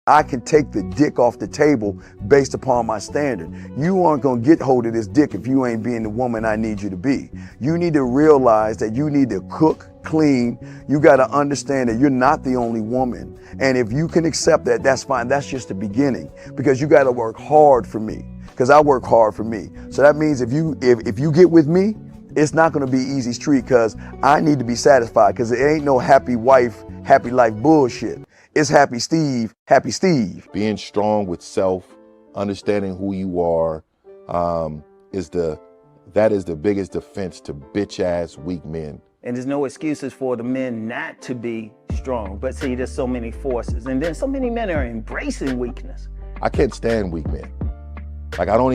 I can take the dick off the table based upon my standard. You aren't gonna get hold of this dick if you ain't being the woman I need you to be. You need to realize that you need to cook, clean. You gotta understand that you're not the only woman. And if you can accept that, that's fine. That's just the beginning, because you gotta work hard for me, because I work hard for me. So that means if you get with me, it's not gonna be easy street, because I need to be satisfied, because it ain't no happy wife, happy life bullshit. It's happy Steve, happy Steve. Being strong with self, understanding who you are, is the biggest defense to bitch ass weak men. And there's no excuses for the men not to be strong. But see, there's so many forces, and then so many men are embracing weakness. I can't stand weak men. Like I don't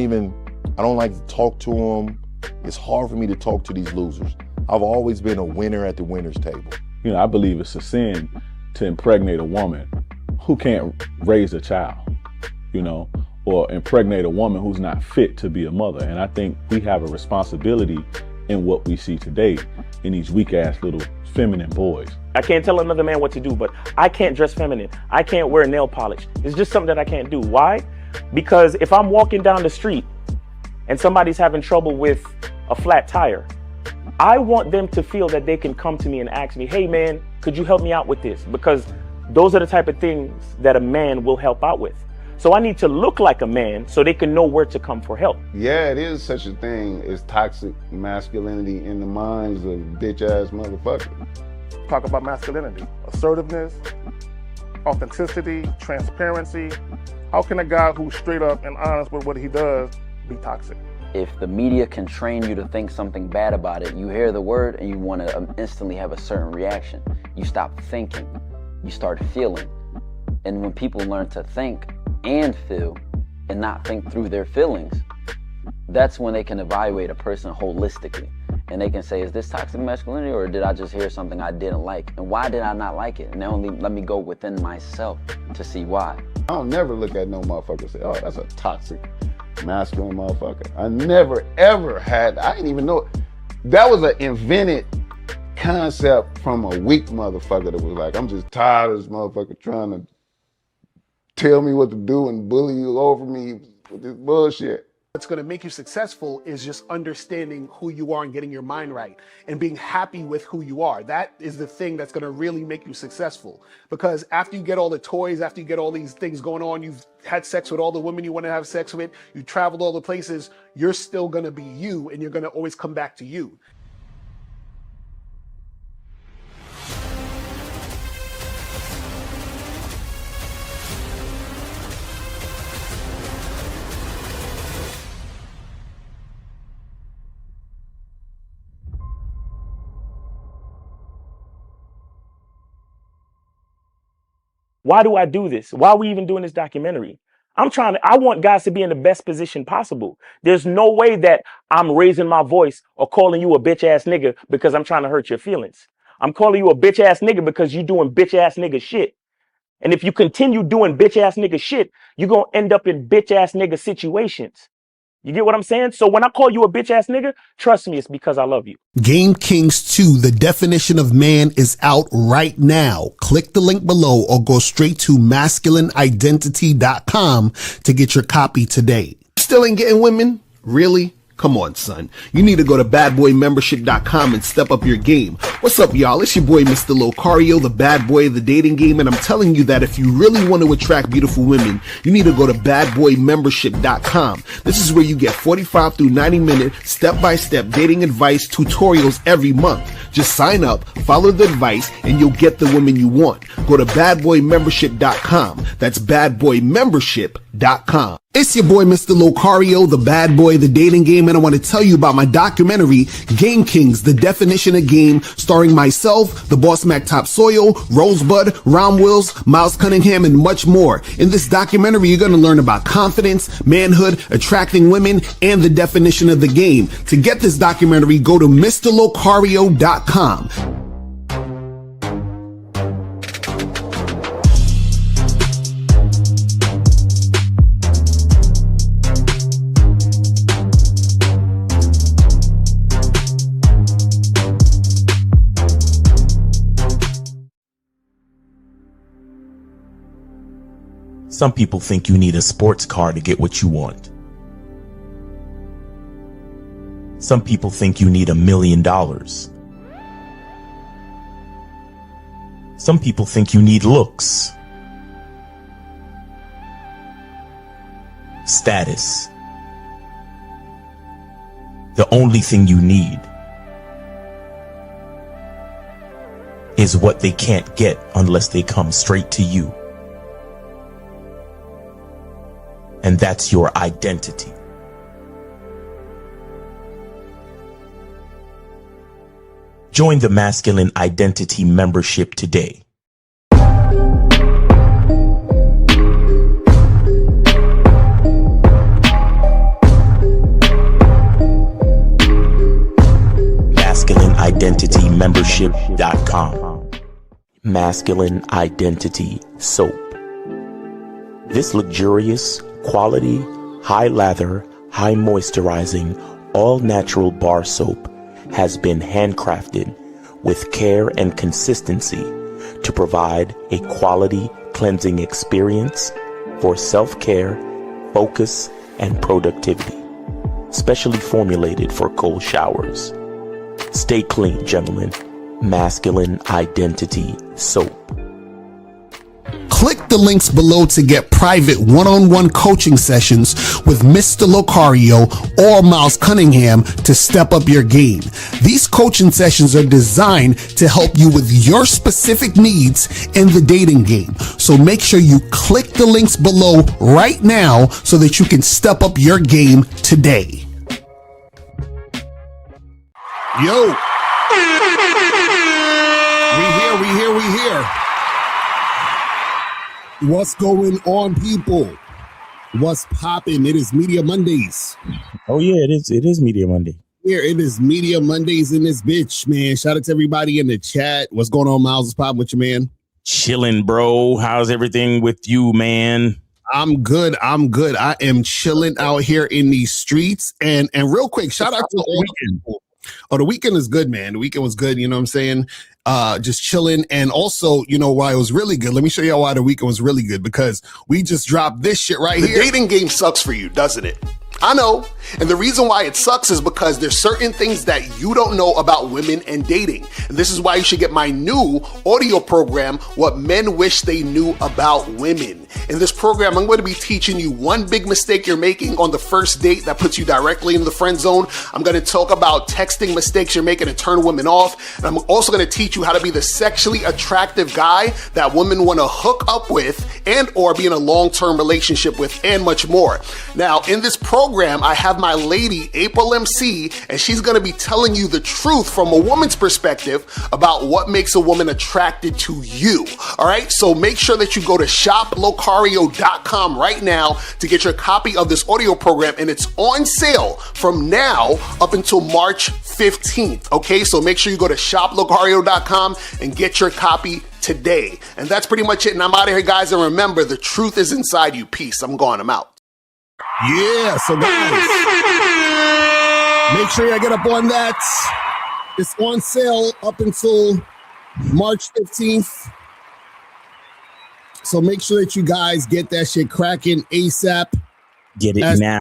like to talk to them. It's hard for me to talk to these losers. I've always been a winner at the winner's table. You know, I believe it's a sin to impregnate a woman who can't raise a child, you know, or impregnate a woman who's not fit to be a mother. And I think we have a responsibility in what we see today in these weak ass little feminine boys. I can't tell another man what to do, but I can't dress feminine. I can't wear nail polish. It's just something that I can't do. Why? Because if I'm walking down the street and somebody's having trouble with a flat tire, I want them to feel that they can come to me and ask me, hey man, could you help me out with this? Because those are the type of things that a man will help out with. So I need to look like a man so they can know where to come for help. Yeah, it is such a thing as toxic masculinity in the minds of bitch ass motherfuckers. Talk about masculinity, assertiveness, authenticity, transparency. How can a guy who's straight up and honest with what he does be toxic? If the media can train you to think something bad about it, you hear the word and you want to instantly have a certain reaction. You stop thinking, you start feeling. And when people learn to think and feel and not think through their feelings, that's when they can evaluate a person holistically. And they can say, is this toxic masculinity, or did I just hear something I didn't like? And why did I not like it? And only let me go within myself to see why. I don't never look at no motherfucker and say, oh, that's a toxic masculine motherfucker. I never ever had, I didn't even know. That was an invented concept from a weak motherfucker that was like, I'm just tired of this motherfucker trying to tell me what to do and bully you over me with this bullshit. What's going to make you successful is just understanding who you are and getting your mind right and being happy with who you are. That is the thing that's going to really make you successful. Because after you get all the toys, after you get all these things going on, you've had sex with all the women you want to have sex with, you traveled all the places, you're still going to be you, and you're going to always come back to you. Why do I do this? Why are we even doing this documentary? I want guys to be in the best position possible. There's no way that I'm raising my voice or calling you a bitch ass nigga because I'm trying to hurt your feelings. I'm calling you a bitch ass nigga because you're doing bitch ass nigga shit. And if you continue doing bitch ass nigga shit, you're going to end up in bitch ass nigga situations. You get what I'm saying? So when I call you a bitch ass nigga, trust me, it's because I love you. Game Kings 2, The Definition of Man, is out right now. Click the link below or go straight to masculineidentity.com to get your copy today. Still ain't getting women? Really? Come on, son. You need to go to badboymembership.com and step up your game. What's up, y'all? It's your boy, Mr. Locario, the bad boy of the dating game, and I'm telling you that if you really want to attract beautiful women, you need to go to badboymembership.com. This is where you get 45 through 90-minute step-by-step dating advice tutorials every month. Just sign up, follow the advice, and you'll get the women you want. Go to badboymembership.com. That's badboymembership.com. It's your boy, Mr. Locario, the bad boy of the dating game, and I want to tell you about my documentary, Game Kings, The Definition of Game, starring myself, the Boss Mac Top Soil, Rosebud, Ron Wills, Miles Cunningham, and much more. In this documentary, you're going to learn about confidence, manhood, attracting women, and the definition of the game. To get this documentary, go to MrLocario.com. Some people think you need a sports car to get what you want. Some people think you need $1 million. Some people think you need looks, status. The only thing you need is what they can't get unless they come straight to you. And that's your identity. Join the Masculine Identity membership today. MasculineIdentityMembership.com. Masculine Identity Soap. This luxurious, quality, high lather, high moisturizing, all natural bar soap has been handcrafted with care and consistency to provide a quality cleansing experience for self-care, focus, and productivity. Specially formulated for cold showers. Stay clean, gentlemen. Masculine Identity Soap. Click the links below to get private one-on-one coaching sessions with Mr. Locario or Miles Cunningham to step up your game. These coaching sessions are designed to help you with your specific needs in the dating game. So make sure you click the links below right now so that you can step up your game today. Yo. We here. What's going on, people? What's popping? It is Media Mondays. Oh yeah, it is Media Monday. Here it is Media Mondays in this bitch, man. Shout out to everybody in the chat. What's going on, Miles? What's popping with you, man? Chilling, bro. How's everything with you, man? I'm good. I am chilling out here in these streets. And real quick, shout out to all the people. Oh, the weekend is good, man. The weekend was good. You know what I'm saying? Just chilling. And also, you know why it was really good? Let me show you why the weekend was really good, because we just dropped this shit right here. The dating game sucks for you, doesn't it? I know. And the reason why it sucks is because there's certain things that you don't know about women and dating. And this is why you should get my new audio program, What Men Wish They Knew About Women. In this program, I'm going to be teaching you one big mistake you're making on the first date that puts you directly into the friend zone. I'm going to talk about texting mistakes you're making to turn women off. And I'm also going to teach you how to be the sexually attractive guy that women want to hook up with and or be in a long-term relationship with, and much more. Now, in this program, I have my lady, April MC, and she's going to be telling you the truth from a woman's perspective about what makes a woman attracted to you. All right, so make sure that you go to shoplocario.com right now to get your copy of this audio program, and it's on sale from now up until March 15th. Okay, so make sure you go to shoplocario.com and get your copy today. And that's pretty much it. And I'm out of here, guys. And remember, the truth is inside you. Peace. I'm gone. I'm out. Yeah, so guys, make sure you get up on that. It's on sale up until March 15th. So make sure that you guys get that shit cracking ASAP. Get it now.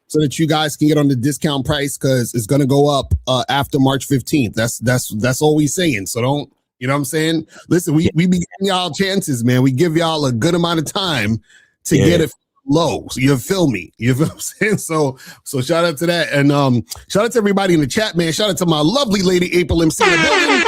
So that you guys can get on the discount price, because it's going to go up after March 15th. That's all we saying. So don't, you know what I'm saying? Listen, we be giving y'all chances, man. We give y'all a good amount of time to get it low. So you feel me? You feel what I'm saying? So shout out to that. And shout out to everybody in the chat, man. Shout out to my lovely lady, April MC in the building.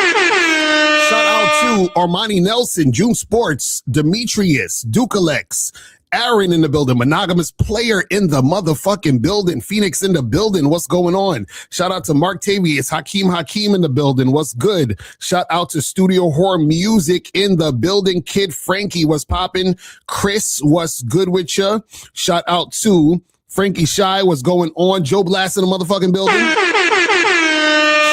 Shout out to Armani Nelson, June Sports, Demetrius, Dukalex, Aaron in the building, Monogamous Player in the motherfucking building, Phoenix in the building. What's going on? Shout out to Mark Tavius, Hakeem in the building. What's good? Shout out to Studio Horror Music in the building. Kid Frankie, what's popping? Chris, what's good with you? Shout out to Frankie Shy, what's going on? Joe Blast in the motherfucking building.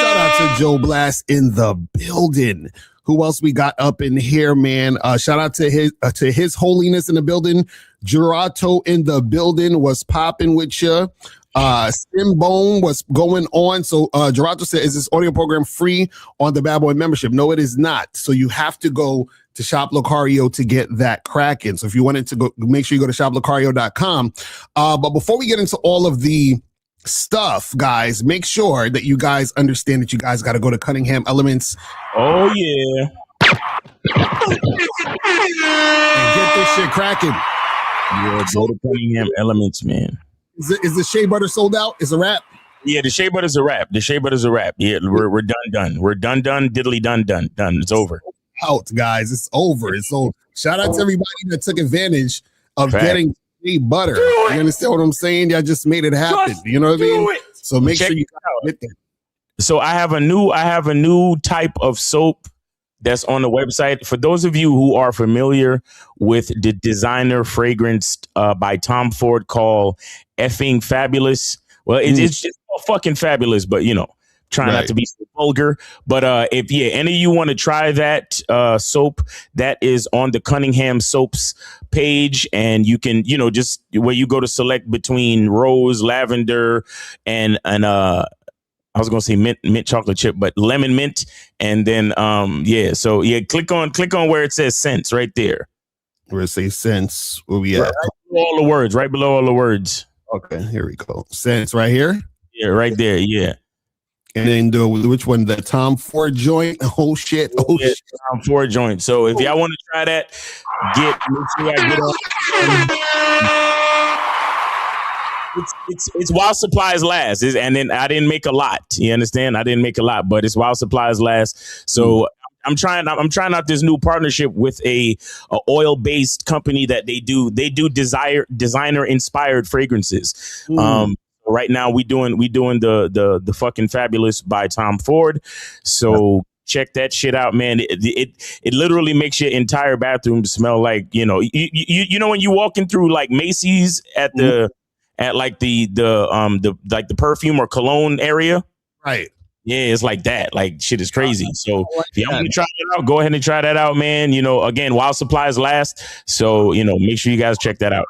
Shout out to Joe Blast in the building. Who else we got up in here, man? Shout out to his holiness in the building. Gerato in the building was popping with you. Simbone was going on. So Gerato said, is this audio program free on the Bad Boy membership? No, it is not. So you have to go to Shop Locario to get that cracking. So if you wanted to go, make sure you go to shoplocario.com. But before we get into all of the stuff, guys, make sure that you guys understand that you guys got to go to Cunningham Elements. Oh yeah. And get this shit cracking. Yeah, go to Cunningham Elements, man. Is the shea butter sold out? Is a wrap? Yeah, the shea butter's a wrap. The shea butter's a wrap. Yeah, we're done. We're done, diddly done. It's over. Out, guys. It's over. It's over. Shout out to everybody that took advantage of getting shea butter. You understand what I'm saying? Y'all just made it happen. You know what I mean? So make sure you get that. So I have a new type of soap that's on the website. For those of you who are familiar with the designer fragrance by Tom Ford called Effing Fabulous. Well, it's just fucking fabulous, but trying not to be so vulgar. But if any of you want to try that soap, that is on the Cunningham Soaps page, and you can just where you go to select between rose, lavender, and I was gonna say mint chocolate chip, but lemon mint, and then click on where it says scents right there. Where it says scents, where we at? Right below all the words. Okay, here we go. Scents right here. Yeah, right there. Yeah. And then which one? The Tom Ford joint. Oh shit. Shit. Tom Ford joint. So if y'all want to try that, make sure I get on. It's while supplies last. And then I didn't make a lot. You understand? I didn't make a lot, but it's while supplies last. So I'm trying out this new partnership with a oil-based company that they do designer inspired fragrances. Right now we doing the fucking Fabulous by Tom Ford. So check that shit out, man. It literally makes your entire bathroom smell like, you know when you walking through like Macy's at the perfume or cologne area. Right. Yeah, it's like that. Like shit is crazy. So if y'all want to try it out, go ahead and try that out, man. Again, while supplies last. So, make sure you guys check that out.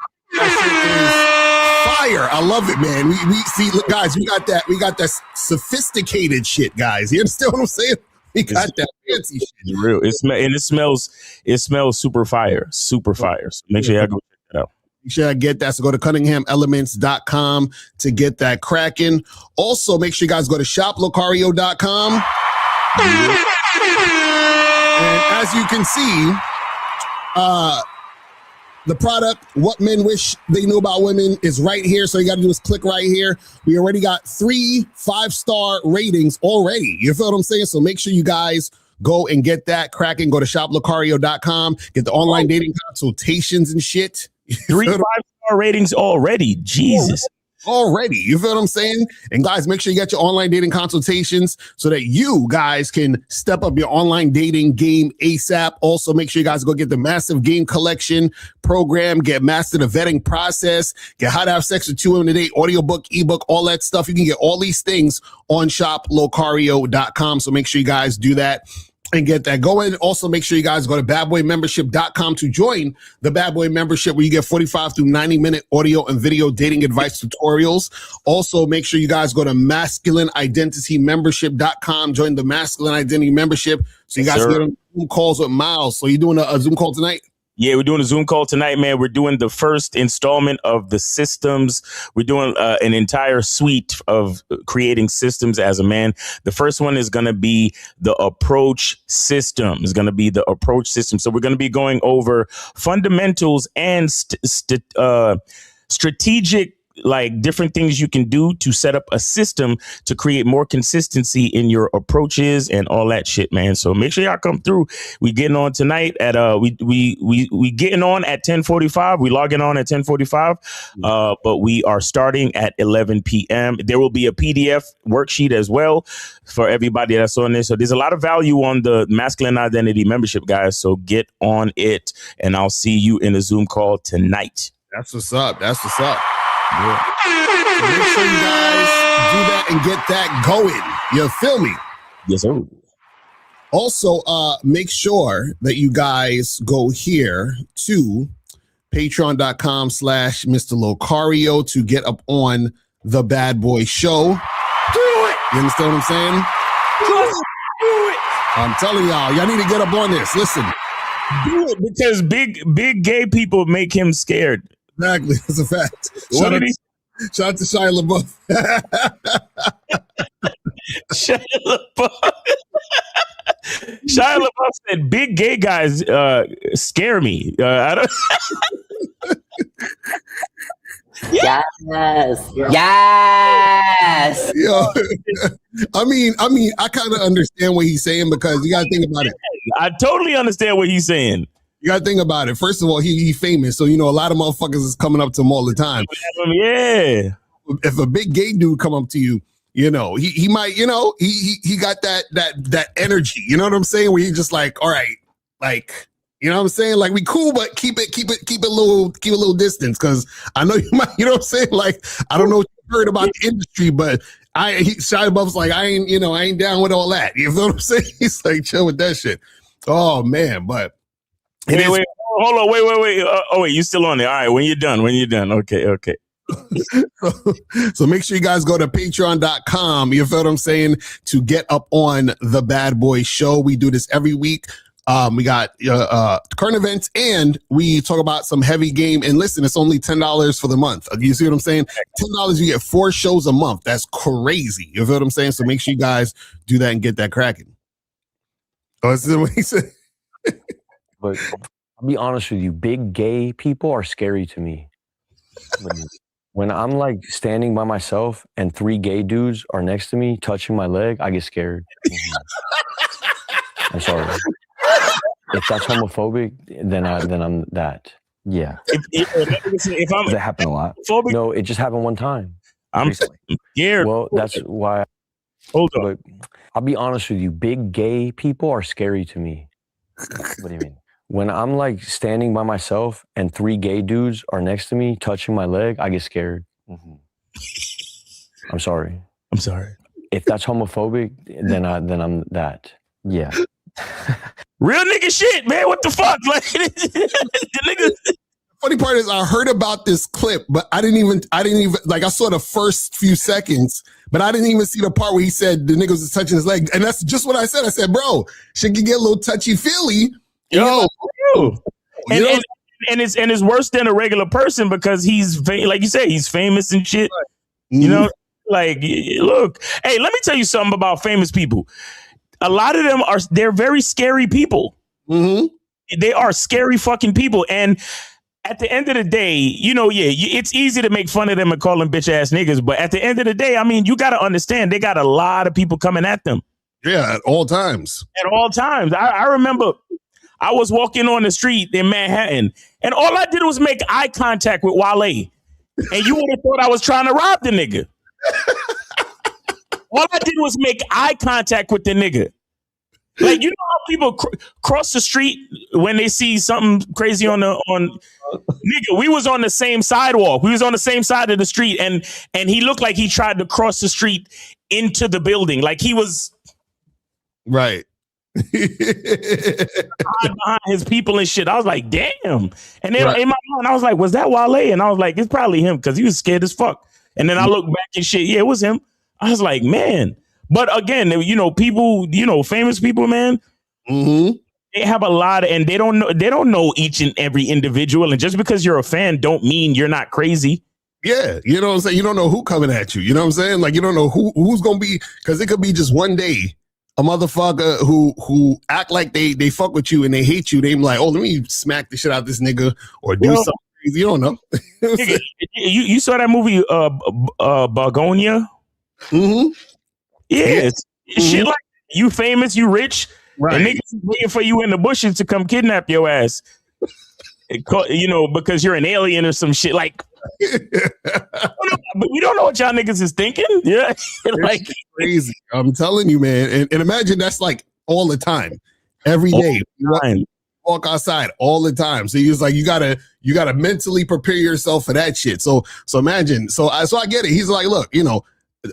Fire. I love it, man. We see, look, guys, we got that sophisticated shit, guys. You understand what I'm saying? We got that fancy shit. It's real. It smells super fire. Super fire. So make sure y'all go check that out. Make sure I get that. So go to CunninghamElements.com to get that cracking. Also, make sure you guys go to ShopLocario.com. And as you can see, the product, What Men Wish They Knew About Women, is right here. So you got to do is click right here. We already got 3 5-star ratings already. You feel what I'm saying? So make sure you guys go and get that cracking. Go to ShopLocario.com. Get the online dating consultations and shit. 3 5-star ratings already. Jesus. Already. You feel what I'm saying? And guys, make sure you get your online dating consultations so that you guys can step up your online dating game ASAP. Also, make sure you guys go get the massive game collection program, get master the vetting process, get how to have sex with 2 women a day, audiobook, ebook, all that stuff. You can get all these things on shoplocario.com. So make sure you guys do that and get that going. Also, make sure you guys go to badboymembership.com to join the Bad Boy membership, where you get 45 through 90-minute audio and video dating advice tutorials. Also, make sure you guys go to masculineidentitymembership.com, join the Masculine Identity Membership, so you guys get on Zoom calls with Miles. So you doing a Zoom call tonight? Yeah, we're doing a Zoom call tonight, man. We're doing the first installment of the systems. We're doing an entire suite of creating systems as a man. The first one is going to be the approach system. So we're going to be going over fundamentals and strategic, like different things you can do to set up a system to create more consistency in your approaches and all that shit, man. So make sure y'all come through. We getting on tonight at we getting on at 10:45. We logging on at 10:45, but we are starting at 11 p.m. There will be a PDF worksheet as well for everybody that's on this. So there's a lot of value on the Masculine Identity membership, guys. So get on it, and I'll see you in a Zoom call tonight. That's what's up. Yeah. So make sure you guys do that and get that going. You feel me? Yes, sir. Also, make sure that you guys go here to patreon.com/Mr. Locario to get up on the Bad Boy Show. Do it. You understand what I'm saying? Just do it. I'm telling y'all need to get up on this. Listen, Do it because big gay people make him scared. Exactly, that's a fact. What did he? Shout out to Shia LaBeouf. Shia LaBeouf. Shia LaBeouf said, "Big gay guys scare me." I don't. Yes. Yes. Yo, I mean, I kind of understand what he's saying because you got to think about it. I totally understand what he's saying. You got to think about it. First of all, he famous, so you know a lot of motherfuckers is coming up to him all the time. Yeah. If a big gay dude come up to you, you know he might, you know, he got that energy. You know what I'm saying? Where he's just like, all right, like. You know what I'm saying? Like we cool, but keep a little distance because I know you might. You know what I'm saying? Like I don't know what you heard about the industry, but Shia LaBeouf's like I ain't down with all that. You know what I'm saying? He's like chill with that shit. Oh man, but wait, hold on, wait. Wait, you still on there? All right, when you're done. Okay. So make sure you guys go to patreon.com. You feel what I'm saying? To get up on the Bad Boy Show. We do this every week. We got current events and we talk about some heavy game. And listen, it's only $10 for the month. You see what I'm saying? $10, you get 4 shows a month. That's crazy. You feel what I'm saying? So make sure you guys do that and get that cracking. Oh, is this what he said? But I'll be honest with you, big gay people are scary to me. When I'm like standing by myself and 3 gay dudes are next to me touching my leg, I get scared. I'm sorry. If that's homophobic, then I'm that. Yeah. If I'm, does that happen a lot? Phobic? No, it just happened one time. I'm scared. Well, that's why. Hold on. I'll be honest with you. Big gay people are scary to me. What do you mean? When I'm like standing by myself and 3 gay dudes are next to me touching my leg, I get scared. I'm sorry. If that's homophobic, then I'm that. Yeah. Real nigga shit, man. What the fuck? Like the nigga. Funny part is I heard about this clip, but I didn't even like I saw the first few seconds, but I didn't even see the part where he said the nigga was touching his leg. And that's just what I said. I said, bro, shit can get a little touchy-feely. Yo. And it's worse than a regular person because he's like you say, he's famous and shit. Right. You know, like look, hey, let me tell you something about famous people. A lot of them they're very scary people. Mm-hmm. They are scary fucking people. And at the end of the day, you know, it's easy to make fun of them and call them bitch ass niggas. But at the end of the day, I mean, you got to understand they got a lot of people coming at them. Yeah, at all times. At all times. I remember I was walking on the street in Manhattan and all I did was make eye contact with Wale. And you would have thought I was trying to rob the nigga. All I did was make eye contact with the nigga. Like, you know how people cross the street when they see something crazy on nigga, we was on the same sidewalk. We was on the same side of the street and he looked like he tried to cross the street into the building. Like he was right. behind his people and shit. I was like, damn. And then in my mind, I was like, was that Wale? And I was like, it's probably him because he was scared as fuck. And then I looked back and shit. Yeah, it was him. I was like, man. But again, you know, people, you know, famous people, man, they have a lot and they don't know each and every individual. And just because you're a fan don't mean you're not crazy. Yeah, you know what I'm saying? You don't know who coming at you. You know what I'm saying? Like, you don't know who's going to be, because it could be just one day, a motherfucker who act like they fuck with you and they hate you. They be like, oh, let me smack the shit out of this nigga or do something crazy. You don't know. Nigga, you saw that movie, Begonia? Mm-hmm. Yeah, shit like you famous, you rich, right? And niggas waiting for you in the bushes to come kidnap your ass. You know, because you're an alien or some shit. Like, but we don't know what y'all niggas is thinking. Yeah, like crazy. I'm telling you, man. And imagine that's like all the time, every day. Walk outside all the time. So he's like, you gotta mentally prepare yourself for that shit. So imagine. So I get it. He's like, look, you know.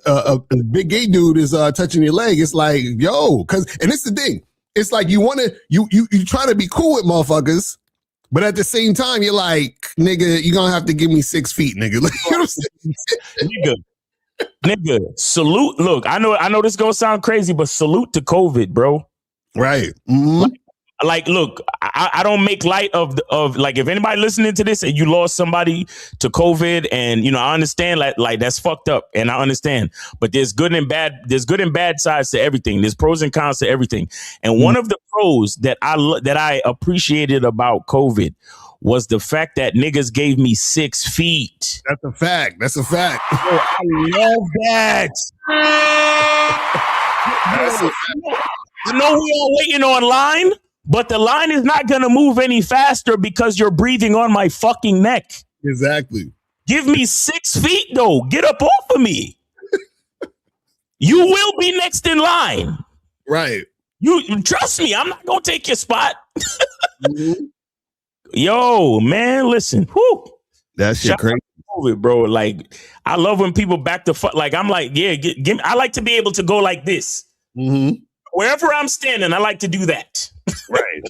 A big gay dude is touching your leg. It's like, yo, and it's the thing. It's like you try to be cool with motherfuckers, but at the same time, you're like, nigga, you're gonna have to give me 6 feet, nigga. Like, you know what I'm saying? Nigga, salute. Look, I know this gonna sound crazy, but salute to COVID, bro. Right. Mm-hmm. Like, Like, look, I don't make light of like, if anybody listening to this and you lost somebody to COVID, and I understand like that's fucked up, and I understand, but there's good and bad sides to everything. There's pros and cons to everything. And one of the pros that I appreciated about COVID was the fact that niggas gave me 6 feet. That's a fact. That's a fact. Yo, I love that. I know we all waiting online, but the line is not going to move any faster because you're breathing on my fucking neck. Exactly. Give me 6 feet, though. Get up off of me. You will be next in line. Right. You trust me. I'm not going to take your spot. Yo, man, listen. Whew. That shit crazy. COVID, bro. Like, I love when people back to fuck. Like, I'm like, yeah, give me. I like to be able to go like this. Mm-hmm. Wherever I'm standing, I like to do that. Right.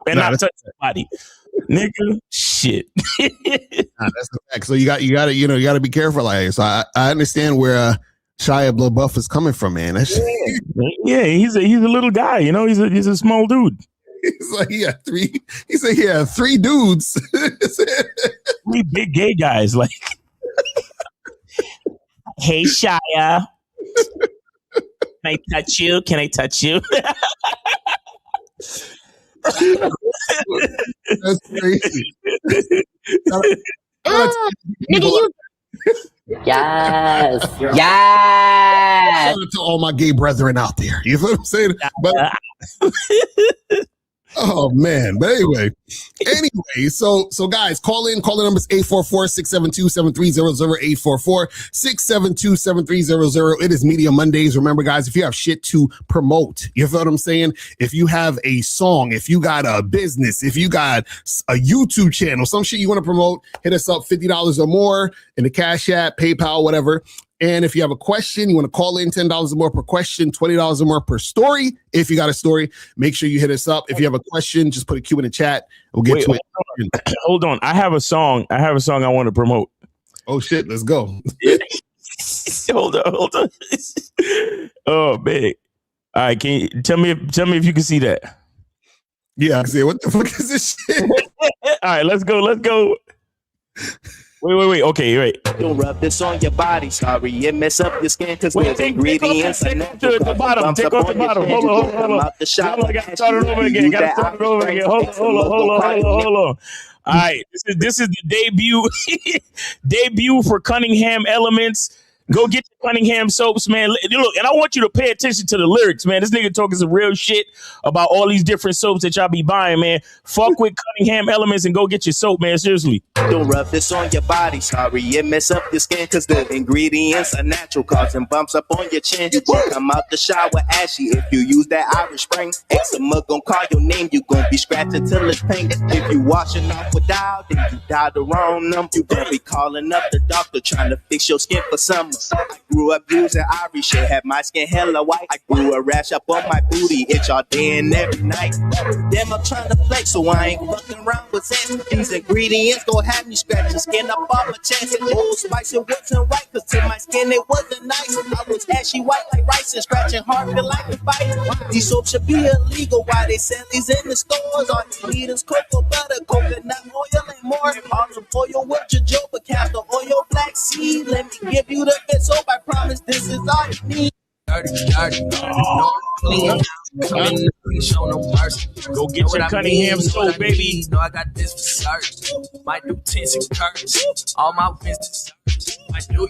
And not touch somebody. Nigga, shit. That's the fact. So you got to be careful. Like, so I understand where Shia LaBeouf is coming from, man. That's yeah, he's a little guy. He's a small dude. He's like, he had 3. He said he had 3 dudes. 3 big gay guys. Like, hey, Shia. Can I touch you? Can I touch you? That's crazy. Nigga, you. Yes. Yes. Shout out to all my gay brethren out there. You know what I'm saying? But, oh man. But anyway, so guys, call in. Call in numbers 844-672-7300, 844-672-7300. It is Media Mondays. Remember, guys, if you have shit to promote, you feel what I'm saying? If you have a song, if you got a business, if you got a YouTube channel, some shit you want to promote, hit us up, $50 or more in the Cash App, PayPal, whatever. And if you have a question, you want to call in, $10 or more per question, $20 or more per story. If you got a story, make sure you hit us up. If you have a question, just put a Q in the chat. We'll get to it. Hold on. I have a song I want to promote. Oh shit, let's go. Hold on. Oh man. All right, can you tell me if you can see that? Yeah, I can see it. What the fuck is this shit? All right, let's go. Wait. Okay, wait. Don't rub this on your body. Sorry, it mess up your skin because the ingredients are to the bottom. Take off the bottom. Hold on. I gotta start it over again. Hold on. All right, this is the debut for Cunningham Elements. Go get your Cunningham soaps, man. Look, and I want you to pay attention to the lyrics, man. This nigga talking some real shit about all these different soaps that y'all be buying, man. Fuck with Cunningham Elements and go get your soap, man. Seriously. Don't rub this on your body. Sorry, it mess up your skin because the ingredients are natural, causing bumps up on your chin. You come out the shower ashy if you use that Irish Spring. Eczema gon' call your name. You gon' be scratching till it's pink. If you washing off with dial, then you dial the wrong number. You gon' be calling up the doctor trying to fix your skin for summer. I grew up using Irish shit, had my skin hella white. I grew a rash up on my booty, itch all day and every night. Damn, I'm trying to flex, so I ain't fucking around with sense. These ingredients gon' have me scratch your skin up off my chest. Old Spice, it wasn't right, cause to my skin it wasn't nice. I was ashy white like rice and scratching hard feel like a fight. These soaps should be illegal, why they sell these in the stores? All you need is cocoa butter, coconut oil and more. Olive oil with jojoba, castor oil, black seed. Let me give you the best soap, I promise this is all you need. Go get your Cunningham soap, baby. No, I got this for search. My new tints and curves. All my wins to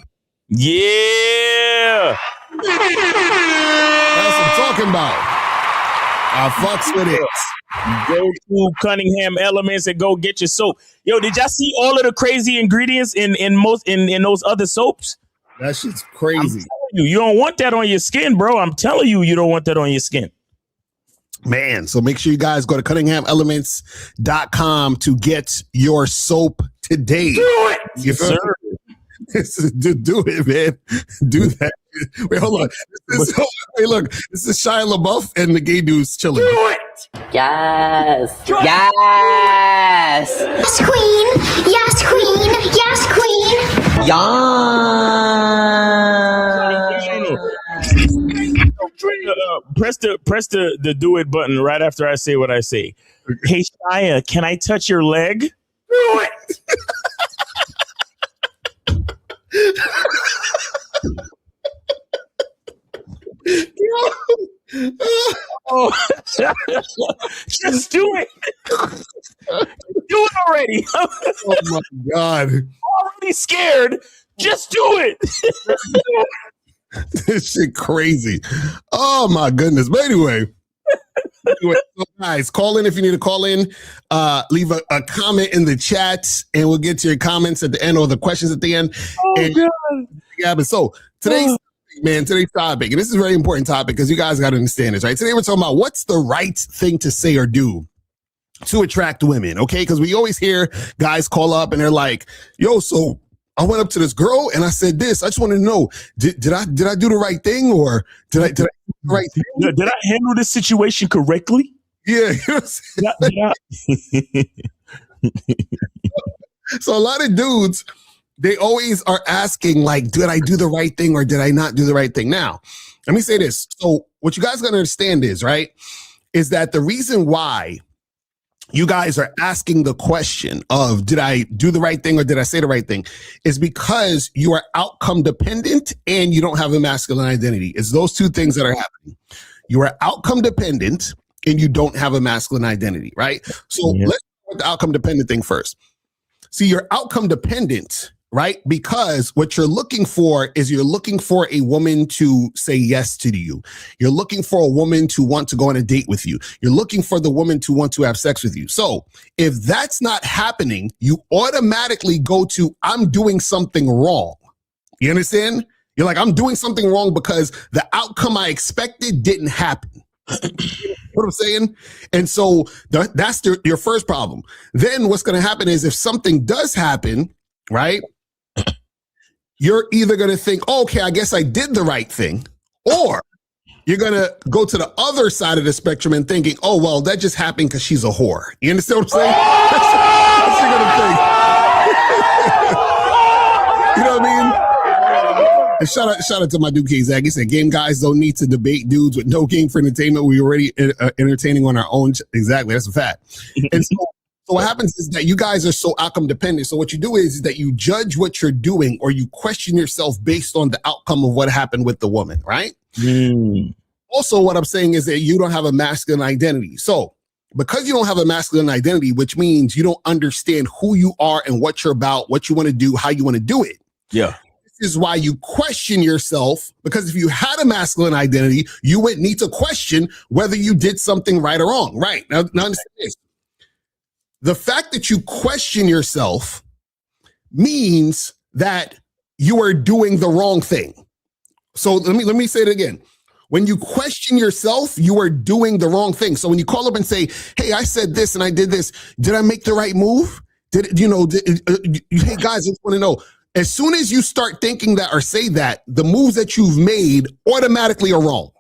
yeah. That's what I'm talking about. I fucks with it. Go to Cunningham Elements and go get your soap. Yo, did y'all see all of the crazy ingredients in those other soaps? That shit's crazy. You don't want that on your skin, bro. I'm telling you, you don't want that on your skin. Man, so make sure you guys go to CunninghamElements.com to get your soap today. Do it! Yes, sir. Do it, man. Do that. Wait, hold on. Wait, look. This is Shia LaBeouf and the gay dudes chilling. Do it! Yes. Yes. Yes, queen. Yes, queen. Yes, queen. Yes. the do it button right after I say what I say. Hey Shia, can I touch your leg? Do it. Oh, just do it. Do it already. Oh my God. I'm already scared. Just do it. This shit crazy. Oh my goodness. But anyway, so guys, call in if you need to call in. Leave a comment in the chat, and we'll get to your comments at the end or the questions at the end. Oh God. Yeah, but so today's topic, and this is a very important topic because you guys got to understand this, right? Today we're talking about what's the right thing to say or do to attract women, okay? Because we always hear guys call up and they're like, yo, so I went up to this girl and I said this. I just want to know, did I do the right thing, or did I do the right thing? Did I handle this situation correctly? Yeah. So a lot of dudes, they always are asking, like, did I do the right thing or did I not do the right thing? Now, let me say this. So what you guys got to understand is, right, is that the reason why you guys are asking the question of did I do the right thing or did I say the right thing is because you are outcome dependent and you don't have a masculine identity. It's those two things that are happening. You are outcome dependent and you don't have a masculine identity, right? So let's start with the outcome dependent thing first. See, you're outcome dependent, right? Because what you're looking for is you're looking for a woman to say yes to you. You're looking for a woman to want to go on a date with you. You're looking for the woman to want to have sex with you. So if that's not happening, you automatically go to, I'm doing something wrong. You understand? You're like, I'm doing something wrong because the outcome I expected didn't happen. What I'm saying? And so that's your first problem. Then what's going to happen is if something does happen, right? You're either going to think, oh, okay, I guess I did the right thing, or you're going to go to the other side of the spectrum and thinking, oh, well, that just happened because she's a whore. You understand what I'm saying? That's what you're going to think. You know what I mean? And shout out to my dude, K-Zag. He said, game guys don't need to debate dudes with no game for entertainment. We're already entertaining on our own. Exactly. That's a fact. And so what happens is that you guys are so outcome dependent. So what you do is that you judge what you're doing or you question yourself based on the outcome of what happened with the woman, right? Also, what I'm saying is that you don't have a masculine identity. So because you don't have a masculine identity, which means you don't understand who you are and what you're about, what you want to do, how you want to do it. Yeah. This is why you question yourself, because if you had a masculine identity, you would need to question whether you did something right or wrong. Right. Now understand this. The fact that you question yourself means that you are doing the wrong thing. So let me say it again. When you question yourself, you are doing the wrong thing. So when you call up and say, hey, I said this and I did this. Did I make the right move? Hey guys, I just want to know. As soon as you start thinking that or say that, the moves that you've made automatically are wrong.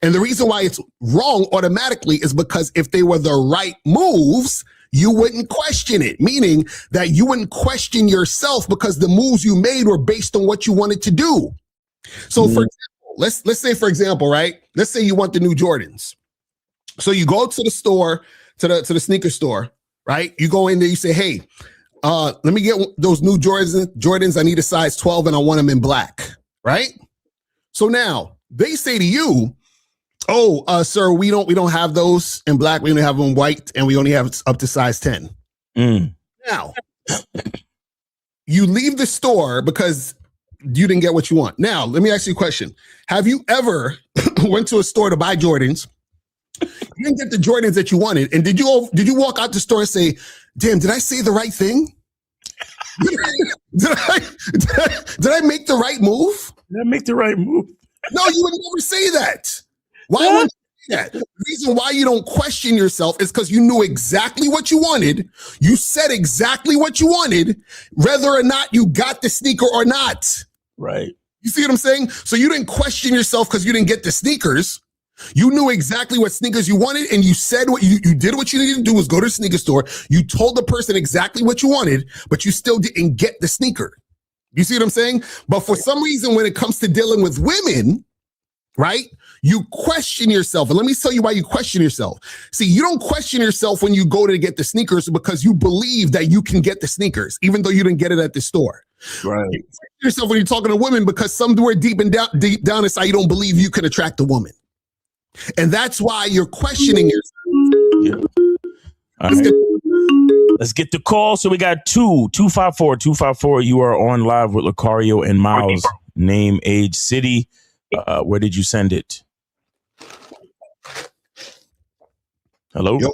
And the reason why it's wrong automatically is because if they were the right moves, you wouldn't question it, meaning that you wouldn't question yourself because the moves you made were based on what you wanted to do. So for example, let's say, for example, right? Let's say you want the new Jordans. So you go to the store, to the sneaker store, right? You go in there, you say, hey, let me get those new Jordans. I need a size 12 and I want them in black, right? So now they say to you, oh, sir, we don't have those in black. We only have them in white and we only have up to size 10. Now, you leave the store because you didn't get what you want. Now, let me ask you a question. Have you ever went to a store to buy Jordans? You didn't get the Jordans that you wanted. And did you walk out the store and say, damn, did I say the right thing? Did I make the right move? Did I make the right move? No, you would never say that. Why would you say that? The reason why you don't question yourself is because you knew exactly what you wanted. You said exactly what you wanted, whether or not you got the sneaker or not. Right. You see what I'm saying? So you didn't question yourself because you didn't get the sneakers. You knew exactly what sneakers you wanted, and you said what you did. What you needed to do was go to the sneaker store. You told the person exactly what you wanted, but you still didn't get the sneaker. You see what I'm saying? But for some reason, when it comes to dealing with women, right? You question yourself. And let me tell you why you question yourself. See, you don't question yourself when you go to get the sneakers because you believe that you can get the sneakers, even though you didn't get it at the store. Right. You question yourself when you're talking to women because somewhere deep down inside, you don't believe you can attract a woman. And that's why you're questioning yourself. All right. Let's get the call. So we got 254. You are on live with Locario and Miles. Name, age, city. Where did you send it? Hello? Yep.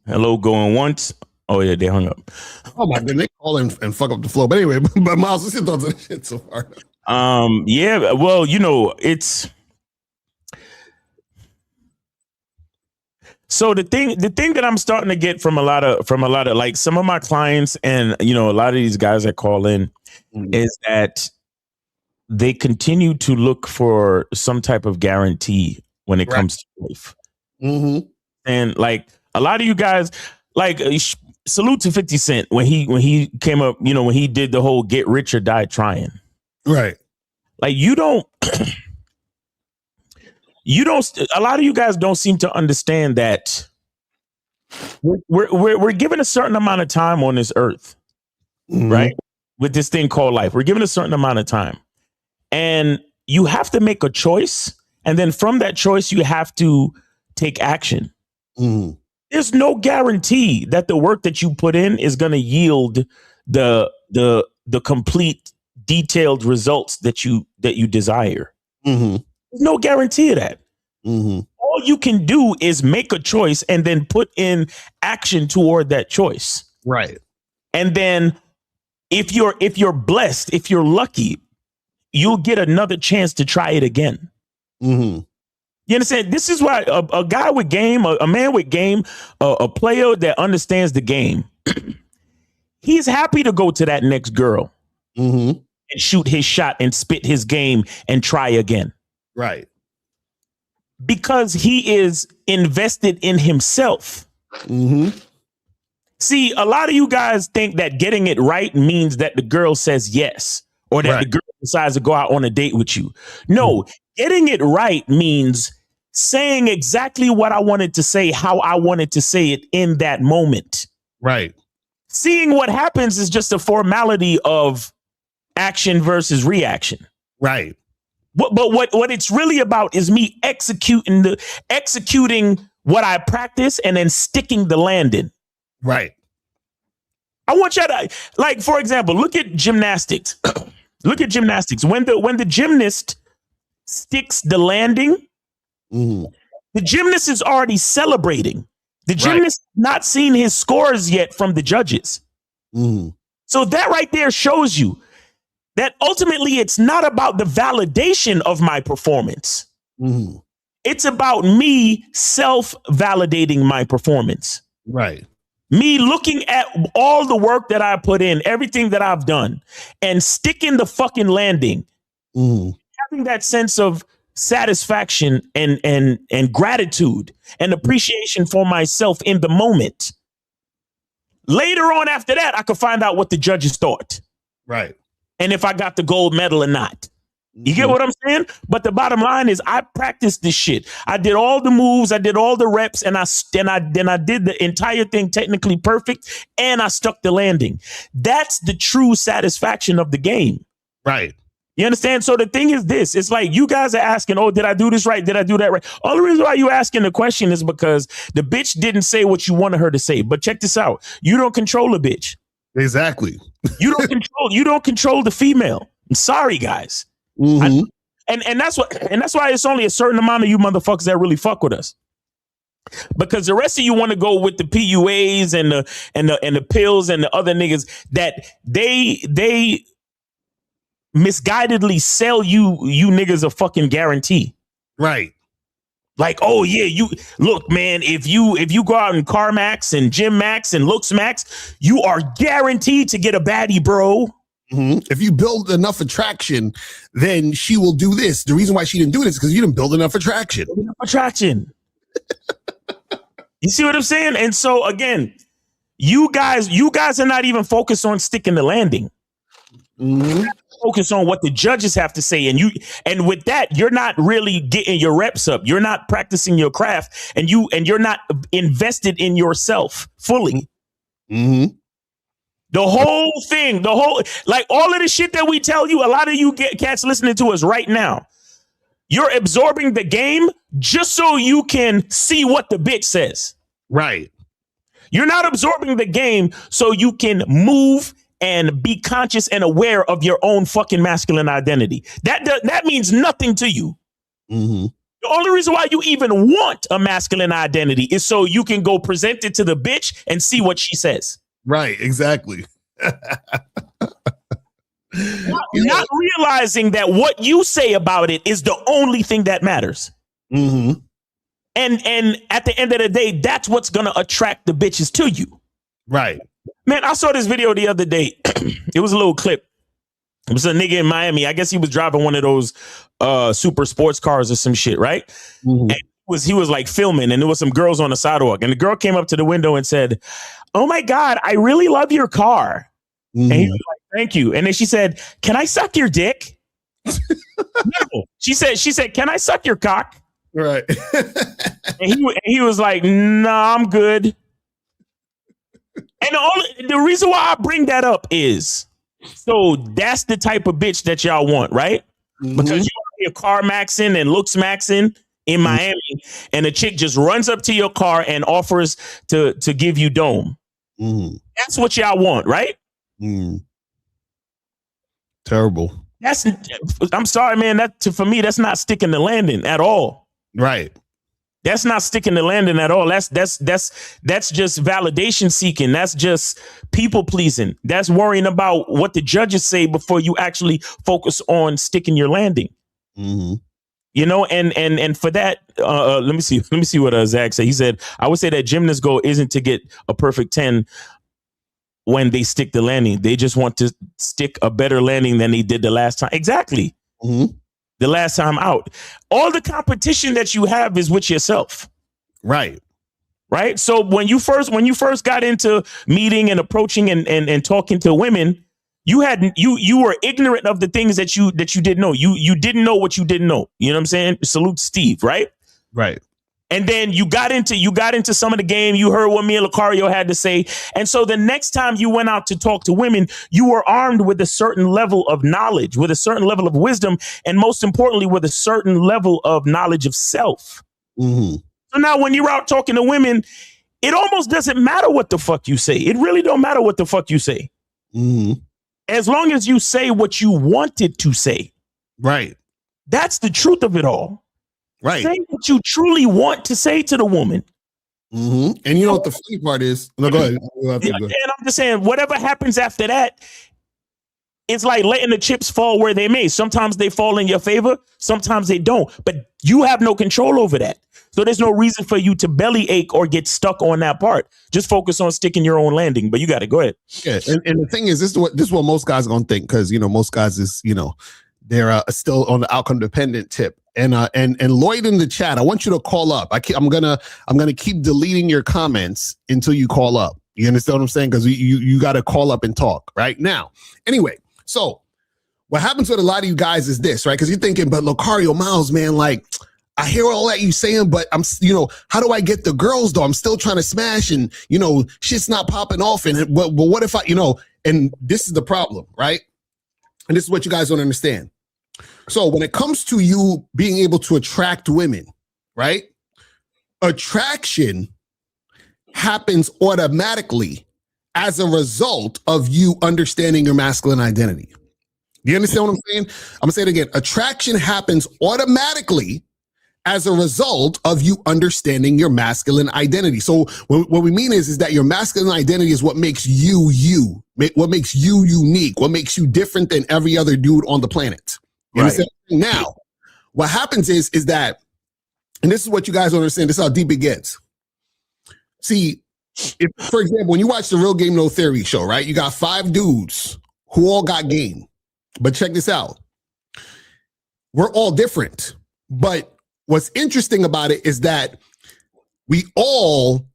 Hello, going once. Oh, yeah, they hung up. Oh, my goodness. They call and fuck up the flow. But anyway, but Miles, what's your thoughts on this shit so far? Yeah, well, you know, it's... So the thing that I'm starting to get from a lot of like some of my clients and, you know, a lot of these guys that call in is that they continue to look for some type of guarantee when it comes to life. Mm-hmm. And like a lot of you guys, like salute to 50 Cent when he came up, you know, when he did the whole get rich or die trying. Right. Like you don't, a lot of you guys don't seem to understand that we're given a certain amount of time on this earth, right? With this thing called life, we're given a certain amount of time. And you have to make a choice. And then from that choice, you have to take action. There's no guarantee that the work that you put in is going to yield the complete detailed results that you desire. There's no guarantee of that. All you can do is make a choice and then put in action toward that choice. Right. And then if you're blessed, if you're lucky, you'll get another chance to try it again. You understand? This is why a guy with game, a man with game, a player that understands the game, he's happy to go to that next girl and shoot his shot and spit his game and try again. Right. Because he is invested in himself. See, a lot of you guys think that getting it right means that the girl says yes, or that the girl decides to go out on a date with you. No, getting it right means saying exactly what I wanted to say, how I wanted to say it in that moment. Right. Seeing what happens is just a formality of action versus reaction. Right. But what it's really about is me executing what I practice and then sticking the landing. Right. I want you to, like, for example, look at gymnastics. Look at gymnastics. When the gymnast sticks the landing, the gymnast is already celebrating. The gymnast not seen his scores yet from the judges. So that right there shows you that ultimately it's not about the validation of my performance. It's about me self-validating my performance. Right. Me looking at all the work that I put in, everything that I've done, and sticking the fucking landing, having that sense of satisfaction and gratitude and appreciation for myself in the moment. Later on after that, I could find out what the judges thought. Right. And if I got the gold medal or not. You get what I'm saying? But the bottom line is I practiced this shit. I did all the moves, I did all the reps, and I did the entire thing technically perfect, and I stuck the landing. That's the true satisfaction of the game. Right. You understand? So the thing is this, it's like you guys are asking, oh, did I do this right? Did I do that right? All the reason why you asking the question is because the bitch didn't say what you wanted her to say. But check this out. You don't control a bitch. Exactly. You don't control the female. I'm sorry, guys. And that's why it's only a certain amount of you motherfuckers that really fuck with us, because the rest of you want to go with the PUAs and the pills and the other niggas that they misguidedly sell you niggas a fucking guarantee. Right. Like, oh yeah, you look, man, if you go out in CarMax and Gym Max and Looks Max, you are guaranteed to get a baddie, bro. If you build enough attraction, then she will do this. The reason why she didn't do it is because you didn't build enough attraction. You see what I'm saying? And so again, you guys are not even focused on sticking the landing. focus on what the judges have to say. And with that, you're not really getting your reps up. You're not practicing your craft, and you're not invested in yourself fully. Mm-hmm. The whole thing, like all of the shit that we tell you, a lot of you cats listening to us right now, you're absorbing the game just so you can see what the bitch says. Right. You're not absorbing the game so you can move and be conscious and aware of your own fucking masculine identity. That means nothing to you. Mm-hmm. The only reason why you even want a masculine identity is so you can go present it to the bitch and see what she says. Right, exactly. Not realizing that what you say about it is the only thing that matters. Mm-hmm. And at the end of the day, that's what's going to attract the bitches to you. Right. Man, I saw this video the other day. It was a little clip. It was a nigga in Miami. I guess he was driving one of those super sports cars or some shit, right? Mm-hmm. And he was like filming, and there was some girls on the sidewalk. And the girl came up to the window and said, "Oh my God, I really love your car." Mm-hmm. And he was like, "Thank you." And then she said, "Can I suck your dick?" No. She said, "Can I suck your cock?" Right. And he was like, "Nah, I'm good." And the reason why I bring that up is, so that's the type of bitch that y'all want, right? Mm-hmm. Because you are car maxing and looks maxing in Miami, and a chick just runs up to your car and offers to give you dome. Mm-hmm. That's what y'all want, right? Mm. Terrible. I'm sorry, man. For me, that's not sticking the landing at all. Right. That's not sticking the landing at all. That's just validation seeking. That's just people pleasing. That's worrying about what the judges say before you actually focus on sticking your landing. Mm-hmm. You know, and for that, let me see what Zach said. He said, "I would say that gymnast's goal isn't to get a perfect 10 when they stick the landing. They just want to stick a better landing than they did the last time." Exactly. Mm-hmm. The last time out. All the competition that you have is with yourself. Right. Right. So when you first got into meeting and approaching and talking to women, you were ignorant of the things that you didn't know. You didn't know what you didn't know. You know what I'm saying? Salute Steve, right? Right. And then you got into some of the game. You heard what me and Locario had to say. And so the next time you went out to talk to women, you were armed with a certain level of knowledge, with a certain level of wisdom, and most importantly, with a certain level of knowledge of self. Mm-hmm. So now when you're out talking to women, it almost doesn't matter what the fuck you say. It really don't matter what the fuck you say. Mm-hmm. As long as you say what you wanted to say. Right. That's the truth of it all. Right. Say what you truly want to say to the woman. Mm-hmm. And you know what the funny part is? No, go ahead. And I'm just saying, whatever happens after that, it's like letting the chips fall where they may. Sometimes they fall in your favor, sometimes they don't. But you have no control over that. So there's no reason for you to belly ache or get stuck on that part. Just focus on sticking your own landing. But you got to go ahead. Yeah, and the thing is, this is what most guys are gonna think, because most guys is they're still on the outcome dependent tip. And Lloyd in the chat, I want you to call up. I'm gonna keep deleting your comments until you call up. You understand what I'm saying? Because you got to call up and talk right now. Anyway, so what happens with a lot of you guys is this, right? Because you're thinking, but Locario, Miles, man, like I hear all that you saying, but I'm, how do I get the girls though? I'm still trying to smash, and shit's not popping off. And but what if I, and this is the problem, right? And this is what you guys don't understand. So when it comes to you being able to attract women, right? Attraction happens automatically as a result of you understanding your masculine identity. Do you understand what I'm saying? I'm gonna say it again. Attraction happens automatically as a result of you understanding your masculine identity. So what we mean is that your masculine identity is what makes you you, what makes you unique, what makes you different than every other dude on the planet. You understand? Now, what happens is that, and this is what you guys don't understand, this is how deep it gets. See, if, for example, when you watch the Real Game No Theory show, right? You got 5 dudes who all got game. But check this out. We're all different. But what's interesting about it is that we all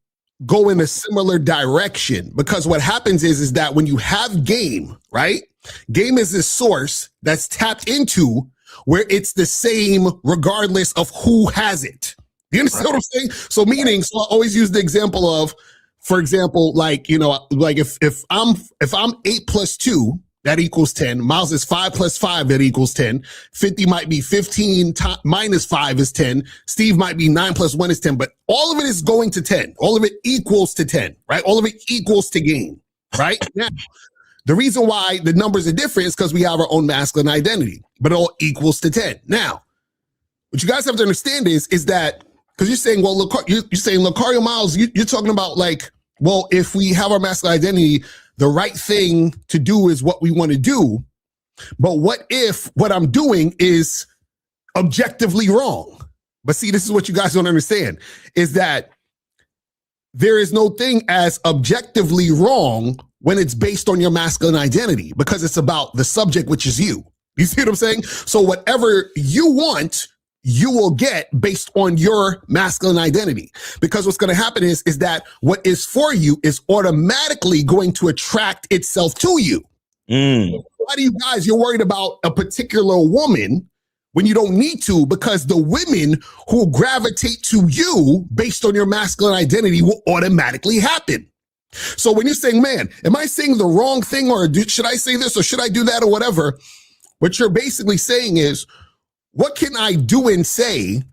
go in a similar direction, because what happens is that when you have game, right? Game is this source that's tapped into where it's the same regardless of who has it. You understand what I'm saying? So meaning, so I always use the example of, for example, like, you know, like if I'm 8 plus 2, that equals 10. Miles is 5 plus 5, that equals 10. 50 might be 15 minus 5 is 10. Steve might be 9 plus 1 is 10, but all of it is going to 10. All of it equals to 10, right? All of it equals to game, right? Now, the reason why the numbers are different is because we have our own masculine identity, but it all equals to 10. Now, what you guys have to understand is that, because you're saying, well, you're saying, Locario, Miles, you're talking about like, well, if we have our masculine identity, the right thing to do is what we want to do. But what if what I'm doing is objectively wrong? But see, this is what you guys don't understand, is that there is no thing as objectively wrong when it's based on your masculine identity, because it's about the subject, which is you. You see what I'm saying? So whatever you want, you will get based on your masculine identity. Because what's going to happen is that what is for you is automatically going to attract itself to you. Why do you guys, you're worried about a particular woman when you don't need to? Because the women who gravitate to you based on your masculine identity will automatically happen. So when you're saying, man, am I saying the wrong thing, or should I say this or should I do that or whatever? What you're basically saying is, what can I do and say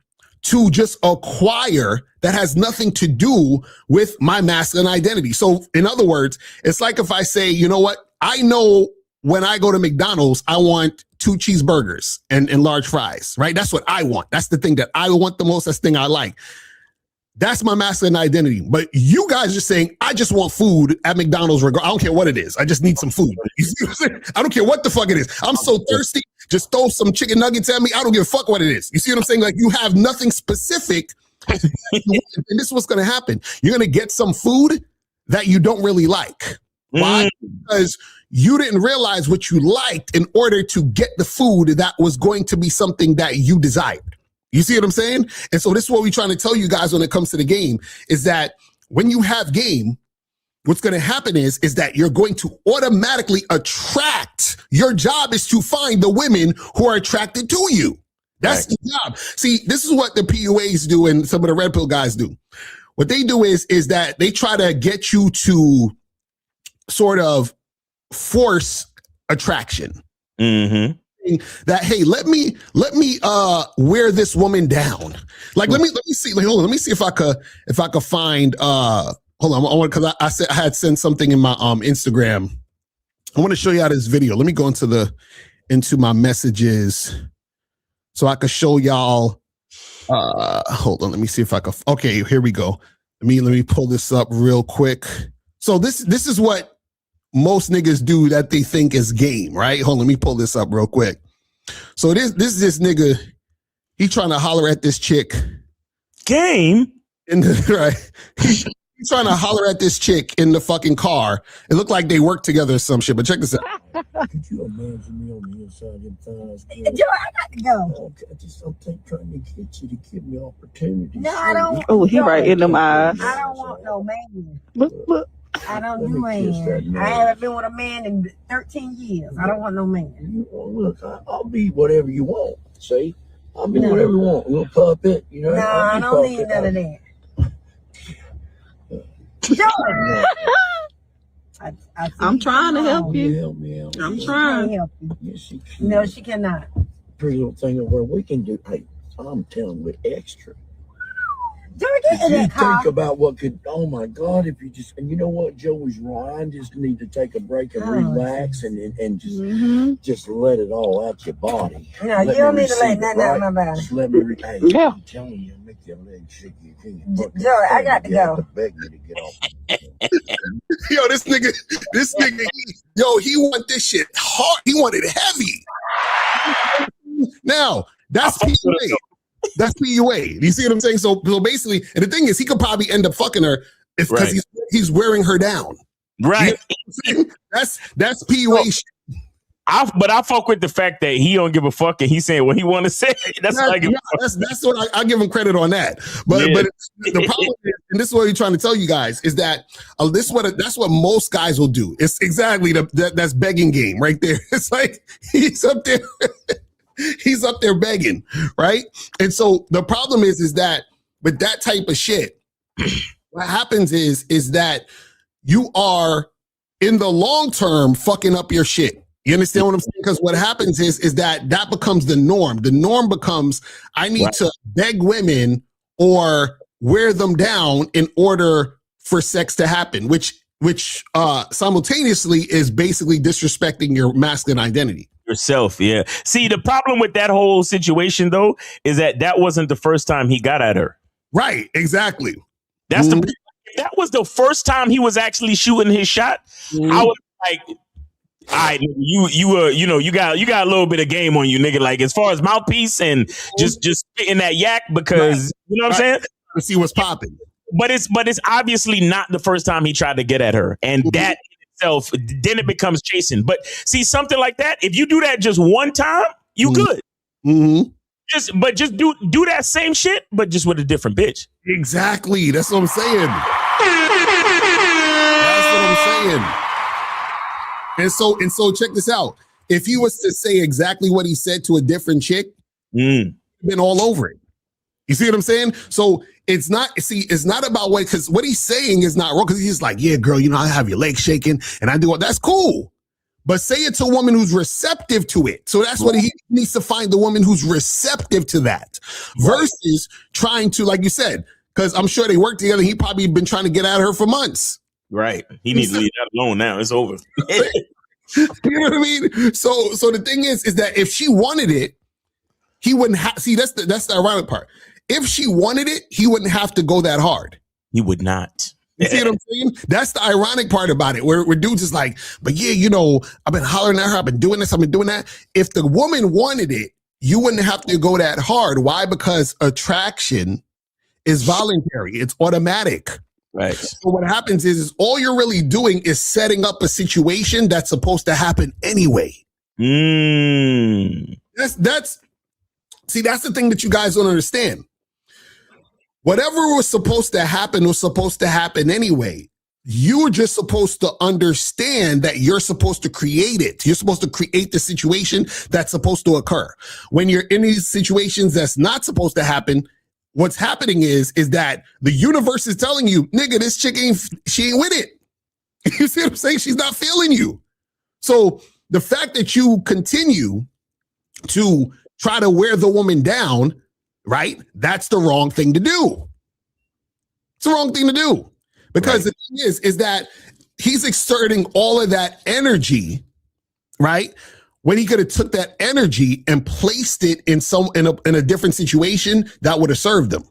to just acquire that has nothing to do with my masculine identity? So in other words, it's like if I say, you know what? I know when I go to McDonald's, I want 2 cheeseburgers and large fries, right? That's what I want. That's the thing that I want the most. That's the thing I like. That's my masculine identity. But you guys are saying, I just want food at McDonald's. I don't care what it is. I just need some food. You see what I'm saying? I don't care what the fuck it is. I'm so thirsty. Just throw some chicken nuggets at me. I don't give a fuck what it is. You see what I'm saying? Like, you have nothing specific. And this is what's going to happen. You're going to get some food that you don't really like. Why? Because you didn't realize what you liked in order to get the food that was going to be something that you desired. You see what I'm saying? And so this is what we're trying to tell you guys when it comes to the game, is that when you have game, what's going to happen is that you're going to automatically attract. Your job is to find the women who are attracted to you. That's the job. See, this is what the PUAs do and some of the red pill guys do. What they do is that they try to get you to sort of force attraction. That, hey, let me wear this woman down. Like, let me see. Like, hold on, let me see if I could find. Hold on, I want, because I said I had sent something in my Instagram. I want to show you how this video. Let me go into my messages so I could show y'all. Hold on, let me see if I could. Okay, here we go. Let me pull this up real quick. So this is what most niggas do that they think is game, right? Hold on, let me pull this up real quick. So this nigga, he trying to holler at this chick. Game? Right. He's trying to holler at this chick in the fucking car. It looked like they worked together or some shit, but check this out. Could you imagine me on the inside of your thighs? Joe, I got to go. I just don't think trying to get you to give me opportunities. No, I don't. Oh, he right in them eyes. I don't want no man. Look. I don't do man. I haven't been with a man in 13 years. I don't want no man. Look, I'll be whatever you want. See? I'll be whatever you want. A little puppet, you know? No, I don't need none of that. Joe! I'm trying to help you. Help me out. I'm trying. Help you. Yes, she can. No, she cannot. Pretty little thing of where we can do. Hey, I'm telling you, with extra. Joe, get in that car. Think about what could. Oh my God! If you just, and you know what, Joey's right. I just need to take a break and relax and just let it all out your body. No, you don't need to let nothing out of my body. Just let me. Hey, yeah. I'm telling you, make your legs shake. Joey, I got to go. Beg you to get off. Yo, this nigga, he want this shit hard. He want it heavy. Now, that's PUA. That's PUA. You see what I'm saying? So basically, and the thing is, he could probably end up fucking her because he's wearing her down. Right. You know that's PUA shit. But I fuck with the fact that he don't give a fuck and he's saying what he want to say. That's what I give him credit on that. But the problem is, and this is what he's trying to tell you guys, is that that's what most guys will do. It's exactly that's begging game right there. It's like he's up there begging, right? And so the problem is that with that type of shit, what happens is that you are in the long term fucking up your shit. You understand what I'm saying? Because what happens is that becomes the norm. The norm becomes I need to beg women or wear them down in order for sex to happen, which simultaneously is basically disrespecting your masculine identity. Yourself, yeah. See, the problem with that whole situation, though, is that wasn't the first time he got at her. Right, exactly. That's if that was the first time he was actually shooting his shot, I was like, all right, you got a little bit of game on you, nigga. Like as far as mouthpiece and just spitting that yak because you know what I'm saying? To see what's popping. But it's obviously not the first time he tried to get at her, and that in itself, then it becomes chasing. But see, something like that, if you do that just one time, you good. Just do that same shit, but just with a different bitch. Exactly. That's what I'm saying. That's what I'm saying. And so check this out. If he was to say exactly what he said to a different chick, been all over it. You see what I'm saying? So it's not about because what he's saying is not wrong, because he's like, yeah, girl, I have your legs shaking and I do all that's cool. But say it to a woman who's receptive to it. So that's what he needs to find, the woman who's receptive to that versus trying to, like you said, because I'm sure they work together. He probably been trying to get at her for months. Right. He needs to leave that alone now. It's over. You know what I mean? So the thing is that if she wanted it, he wouldn't have. See, that's the ironic part. If she wanted it, he wouldn't have to go that hard. He would not. You see what I'm saying? That's the ironic part about it, where dudes is like, but yeah, I've been hollering at her, I've been doing this, I've been doing that. If the woman wanted it, you wouldn't have to go that hard. Why? Because attraction is voluntary. It's automatic. Right. So what happens is all you're really doing is setting up a situation that's supposed to happen anyway. That's the thing that you guys don't understand. Whatever was supposed to happen anyway. You're just supposed to understand that you're supposed to create it. You're supposed to create the situation that's supposed to occur. When you're in these situations that's not supposed to happen, what's happening is that the universe is telling you, nigga, this chick ain't with it. You see what I'm saying? She's not feeling you. So the fact that you continue to try to wear the woman down, right? That's the wrong thing to do. It's the wrong thing to do. Because the thing is that he's exerting all of that energy, right? When he could have took that energy and placed it in a different situation that would have served him.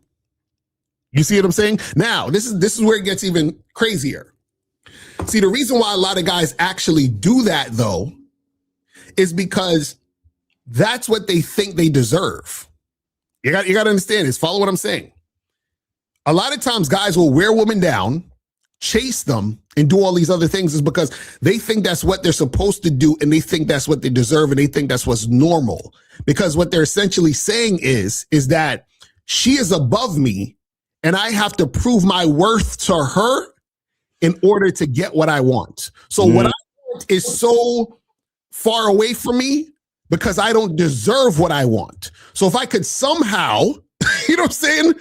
You see what I'm saying? Now, this is where it gets even crazier. See, the reason why a lot of guys actually do that, though, is because that's what they think they deserve. You got to understand this. Follow what I'm saying. A lot of times guys will wear women down, chase them, and do all these other things is because they think that's what they're supposed to do, and they think that's what they deserve, and they think that's what's normal. Because what they're essentially saying is that she is above me, and I have to prove my worth to her in order to get what I want. So what I want is so far away from me because I don't deserve what I want. So if I could somehow, you know what I'm saying,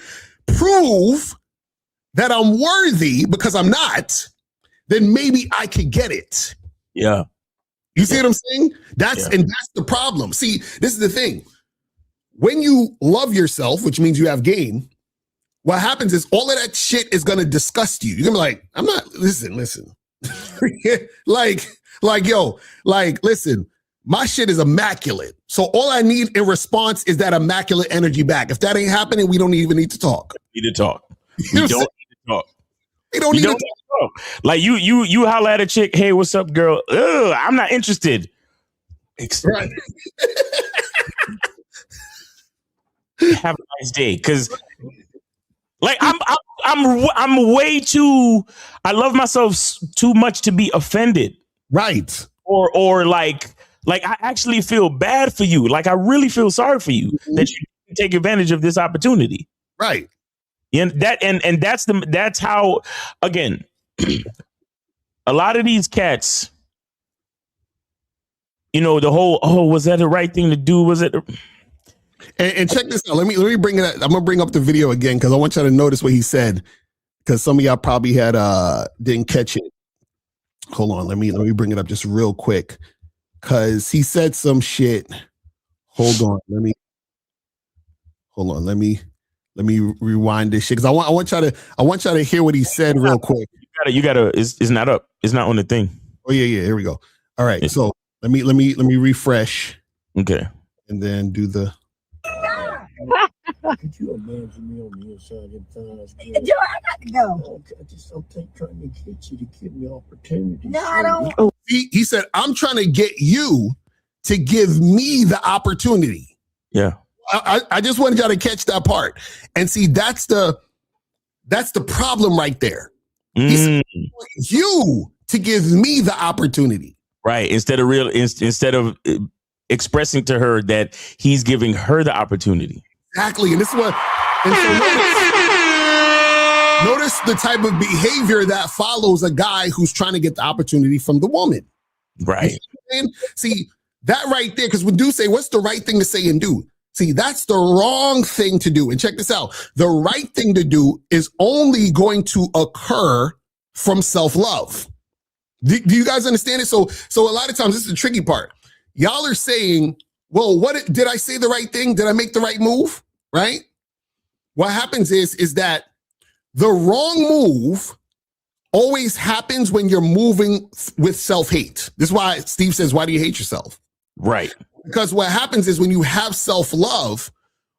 prove that I'm worthy because I'm not, then maybe I could get it. Yeah. You see what I'm saying? And that's the problem. See, this is the thing. When you love yourself, which means you have game, what happens is all of that shit is going to disgust you. You're going to be like, I'm not, listen. Listen, my shit is immaculate. So all I need in response is that immaculate energy back. If that ain't happening, we don't even need to talk. We need to talk. We don't need to talk. Like you holler at a chick, hey, what's up, girl? Ugh, I'm not interested. Right. Have a nice day, because like I'm way too. I love myself too much to be offended, right? Or like Like, I actually feel bad for you. Like, I really feel sorry for you that you didn't take advantage of this opportunity. Right. And that's how, again, a lot of these cats, you know, the whole, was that the right thing to do? Was it? And check this out. Let me bring it. I'm gonna bring up the video again because I want y'all to notice what he said. Because some of y'all probably had didn't catch it. Hold on. Let me bring it up just real quick. Because he said some shit. Hold on. Let me rewind this shit. Because I want y'all to hear what he said real quick. You gotta. It's not up. It's not on the thing. Oh yeah. Here we go. All right. So let me refresh. Okay. And then do the. Could you imagine me on the inside of thighs? Joe, I got to go. I just don't think trying to get you to give me opportunities. No, I don't. He said, I'm trying to get you to give me the opportunity. Yeah. I just wanted y'all to catch that part. And see, that's the problem right there. He said, I want you to give me the opportunity. Right. Instead of expressing to her that he's giving her the opportunity. Exactly. And this is what, and so notice the type of behavior that follows a guy who's trying to get the opportunity from the woman. Right. And see that right there, because we do say, what's the right thing to say and do? See, that's the wrong thing to do. And check this out. The right thing to do is only going to occur from self-love. Do you guys understand it? So a lot of times, this is the tricky part. Y'all are saying, well, did I say the right thing? Did I make the right move? Right? What happens is that the wrong move always happens when you're moving with self-hate. This is why Steve says, why do you hate yourself? Right. Because what happens is when you have self-love,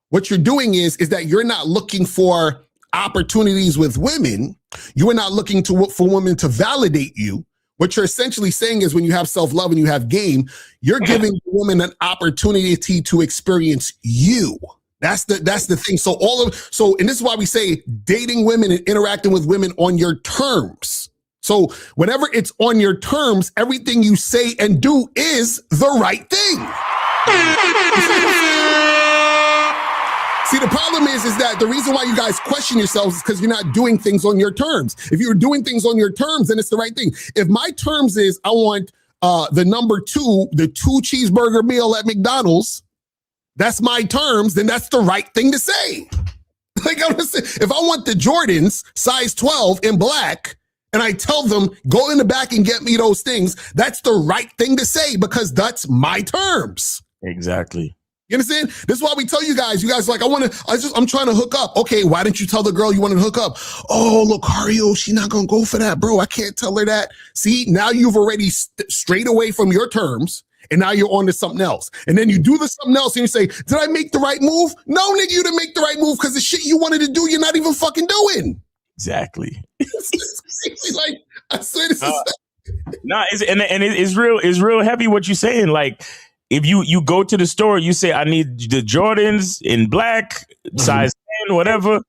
what you're doing is that you're not looking for opportunities with women. You are not looking for women to validate you. What you're essentially saying is when you have self-love and you have game, you're giving the woman an opportunity to experience you. That's the thing. So and this is why we say dating women and interacting with women on your terms. So whenever it's on your terms, everything you say and do is the right thing. See, the problem is that the reason why you guys question yourselves is because you're not doing things on your terms. If you were doing things on your terms, then it's the right thing. If my terms is I want the number 2, the 2 cheeseburger meal at McDonald's, that's my terms, then that's the right thing to say. Like I'm saying, if I want the Jordans size 12 in black, and I tell them, go in the back and get me those things, that's the right thing to say because that's my terms. Exactly. You understand? This is why we tell you guys like, I'm trying to hook up. Okay, why didn't you tell the girl you wanted to hook up? Oh, Locario, she's not going to go for that, bro. I can't tell her that. See, now you've already strayed away from your terms and now you're on to something else. And then you do the something else and you say, did I make the right move? No, nigga, you didn't make the right move because the shit you wanted to do, you're not even fucking doing. Exactly. Like, I swear this is... It's real heavy what you're saying. Like, if you go to the store, you say, I need the Jordans in black, size 10, whatever.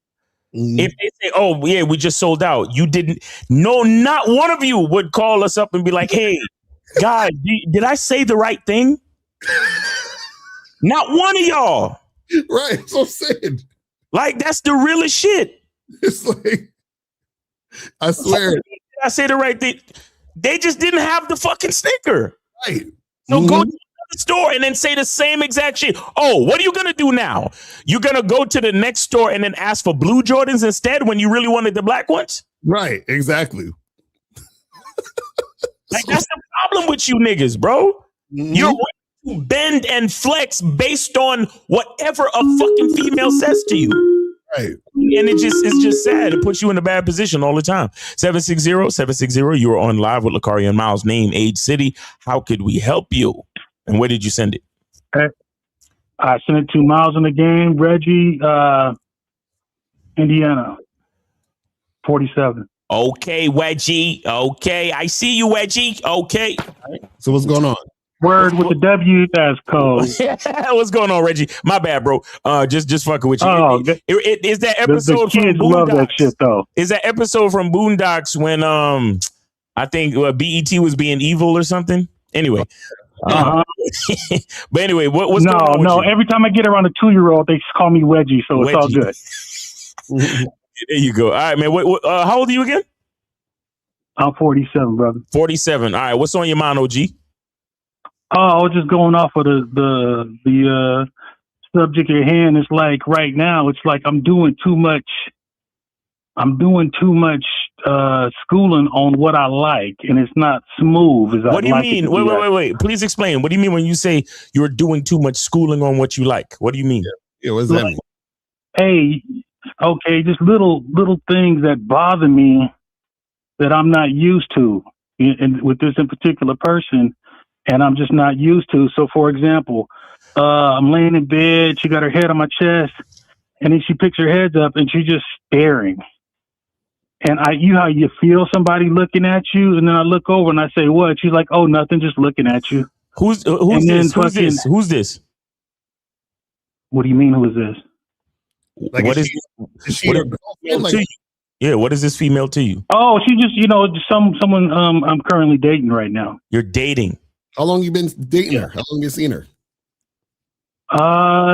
If they say, oh, yeah, we just sold out. You didn't. No, not one of you would call us up and be like, hey, guys, did I say the right thing? Not one of y'all. Right. That's what I'm saying. Like, that's the realest shit. It's like, I swear. Did I say the right thing? They just didn't have the fucking sneaker. Right. So go to the store and then say the same exact shit. Oh, what are you going to do now? You're going to go to the next store and then ask for blue Jordans instead when you really wanted the black ones? Right. Exactly. Like, that's the problem with you niggas, bro. You're willing to bend and flex based on whatever a fucking female says to you. Right. And it's just sad. It puts you in a bad position all the time. 760-760. You are on live with Locario and Miles. Name, age, city. How could we help you? And where did you send it? I sent it to Miles in the Game, Reggie, Indiana, 47. Okay, Wedgie. Okay, I see you, Wedgie. Okay. So what's going on? Word with the W as code. What's going on, Reggie? My bad, bro. Just fucking with you. Oh, is that episode the kids from love Boondocks? that shit, though. Is that episode from Boondocks when I think BET was being evil or something? Anyway, But anyway, what's no, going on with no. you? Every time I get around a 2-year-old, they call me Wedgie, so it's all good. There you go. All right, man. How old are you again? I'm 47, brother. 47. All right. What's on your mind, OG? Oh, I was just going off of the subject at hand. It's like right now, it's like I'm doing too much schooling on what I like, and it's not smooth as What do you like mean? it to be. Wait. Please explain. What do you mean when you say you're doing too much schooling on what you like? What do you mean? Yeah, what does that mean? Hey, okay, just little things that bother me that I'm not used to, and with this in particular person, and I'm just not used to. So, for example, I'm laying in bed, she got her head on my chest, and then she picks her head up, and she's just staring. And how you feel somebody looking at you, and then I look over and I say, "What?" She's like, "Oh, nothing, just looking at you." Who's this? Who's this? What do you mean? Who is this? Like, what is she what your is girlfriend? Like, to you? Yeah, what is this female to you? Oh, she just someone I'm currently dating right now. You're dating. how long you been dating her? How long you seen her?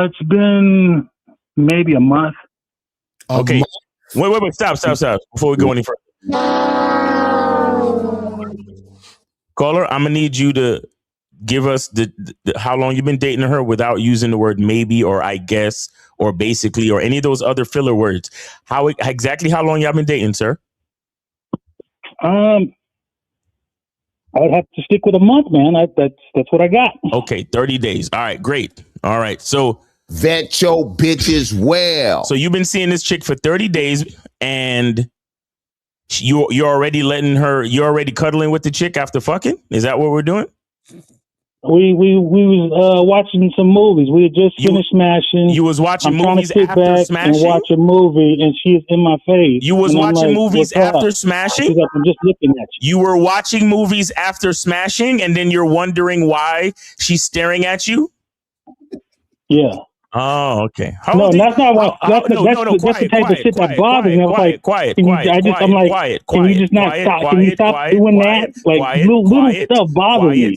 It's been maybe a month. Okay. Wait. Stop. Before we go any further. Caller, I'm going to need you to give us the how long you've been dating her without using the word maybe or I guess or basically or any of those other filler words. Exactly how long y'all been dating, sir? I'd have to stick with a month, man. That's what I got. Okay, 30 days. All right, great. All right, so vet your bitches well. So you've been seeing this chick for 30 days, and you're already letting her. You're already cuddling with the chick after fucking. Is that what we're doing? We was watching some movies. We had just finished smashing. You was watching I'm trying movies to sit after back smashing? and watch a movie, and she's in my face. You was and I'm watching like, movies "What's up?" after smashing? She's like, "I'm just looking at you." You were watching movies after smashing, and then you're wondering why she's staring at you? Yeah. Oh, okay. No, that's not what. That's the type of shit that bothers me. I was like, can you just not stop? Can you stop doing that? Like little stuff bothers me.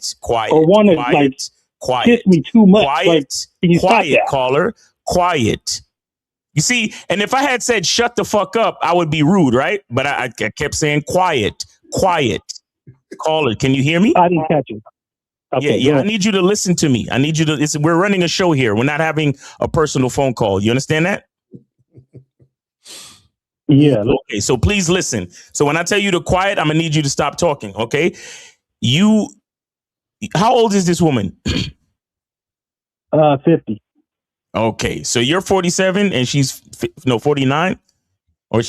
Or want to like kiss me too much. Like, can you stop that? Caller, quiet. You see, and if I had said shut the fuck up, I would be rude, right? But I kept saying quiet. Caller, can you hear me? I didn't catch it. Okay, yeah. I need you to listen to me. I need you to. We're running a show here. We're not having a personal phone call. You understand that? Yeah. Okay, so please listen. So when I tell you to quiet, I'm gonna need you to stop talking. Okay. How old is this woman? 50. Okay, so you're 47 and she's 49, or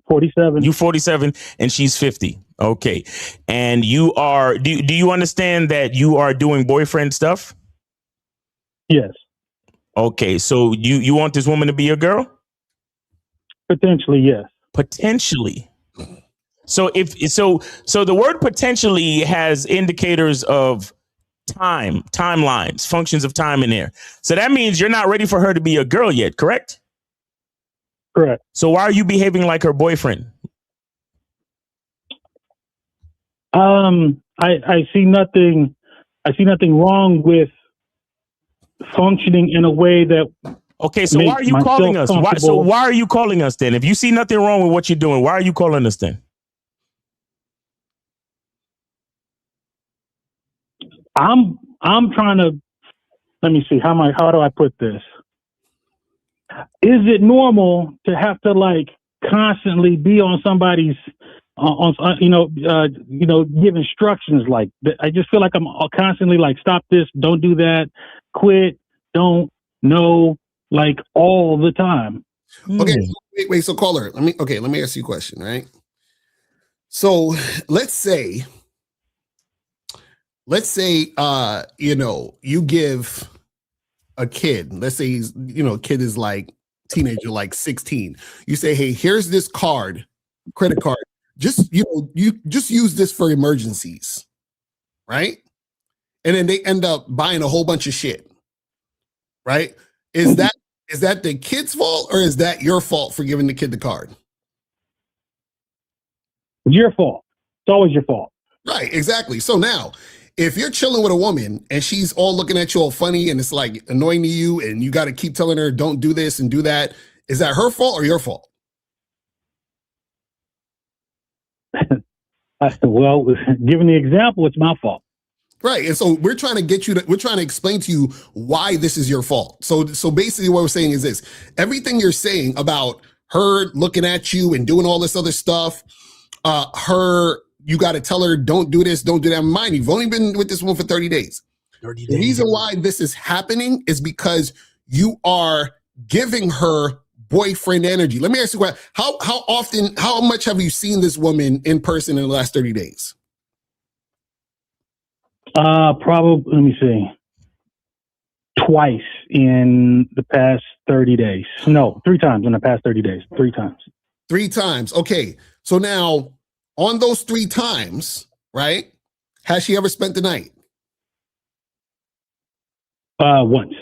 47. You 47 and she's 50. Okay, and you are. Do you understand that you are doing boyfriend stuff? Yes. Okay, so you want this woman to be your girl? Potentially, yes. Potentially. So so the word potentially has indicators of timelines, functions of time in there. So that means you're not ready for her to be a girl yet, correct? Correct. So why are you behaving like her boyfriend? I see nothing wrong with functioning in a way that. Okay, so why are you calling us? Why are you calling us then? If you see nothing wrong with what you're doing, why are you calling us then? I'm trying to, let me see, how do I put this? Is it normal to have to like constantly be on somebody's give instructions like that? I just feel like I'm constantly like, stop this, don't do that, quit, don't, no, like all the time. Okay, wait. So caller, let me ask you a question, right? So let's say you give a kid, let's say he's, kid is like teenager, like 16. You say, hey, here's this credit card. Just, you just use this for emergencies, right? And then they end up buying a whole bunch of shit, right? Is that the kid's fault, or is that your fault for giving the kid the card? It's your fault. It's always your fault. Right, exactly. So now, if you're chilling with a woman and she's all looking at you all funny and it's like annoying to you and you got to keep telling her, don't do this and do that, is that her fault or your fault? Well, given the example, it's my fault. Right. And so we're trying to explain to you why this is your fault. So basically what we're saying is this: everything you're saying about her looking at you and doing all this other stuff, you got to tell her, don't do this, don't do that. Mind you, you've only been with this woman for 30 days. 30 days. The reason why this is happening is because you are giving her boyfriend energy. Let me ask you a question. How much have you seen this woman in person in the last 30 days? Probably, let me see, twice in the past 30 days. No, 3 times in the past 30 days. 3 times. 3 times. Okay. So now on those 3 times, right? Has she ever spent the night? Once.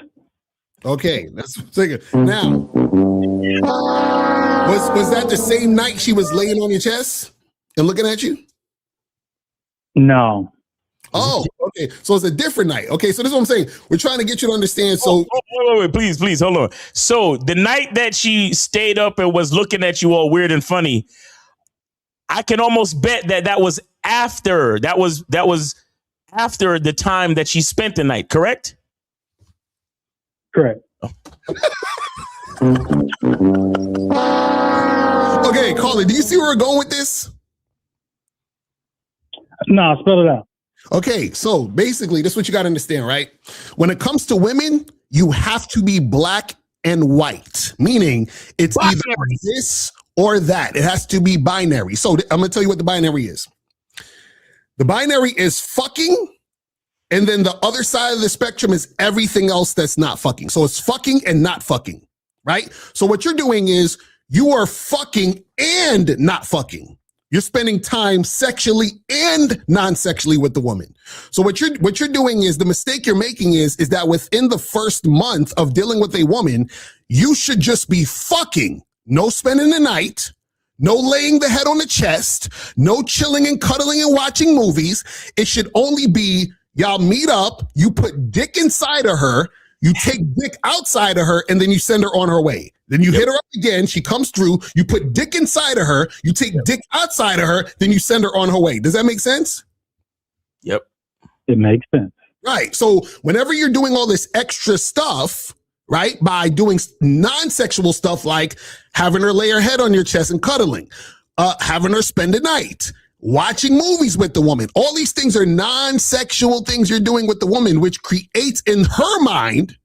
Okay. That's what I'm thinking. Now, was that the same night she was laying on your chest and looking at you? No. Oh, okay. So it's a different night. Okay, so this is what I'm saying. We're trying to get you to understand. So, wait, please, hold on. So the night that she stayed up and was looking at you all weird and funny, I can almost bet that was after after the time that she spent the night. Correct? Correct. Okay, Colin, do you see where we're going with this? No, spell it out. Okay, so basically, this is what you got to understand, right? When it comes to women, you have to be black and white, meaning it's either this or that. It has to be binary. So I'm going to tell you what the binary is. The binary is fucking, and then the other side of the spectrum is everything else that's not fucking. So it's fucking and not fucking, right? So what you're doing is you are fucking and not fucking. You're spending time sexually and non-sexually with the woman. So what you're doing is, the mistake you're making is that within the first month of dealing with a woman, you should just be fucking. No spending the night, no laying the head on the chest, no chilling and cuddling and watching movies. It should only be y'all meet up, you put dick inside of her, you take dick outside of her, and then you send her on her way. Then you hit her up again. She comes through. You put dick inside of her. You take dick outside of her. Then you send her on her way. Does that make sense? Yep. It makes sense. Right. So whenever you're doing all this extra stuff, right, by doing non-sexual stuff like having her lay her head on your chest and cuddling, having her spend the night, watching movies with the woman, all these things are non-sexual things you're doing with the woman, which creates in her mind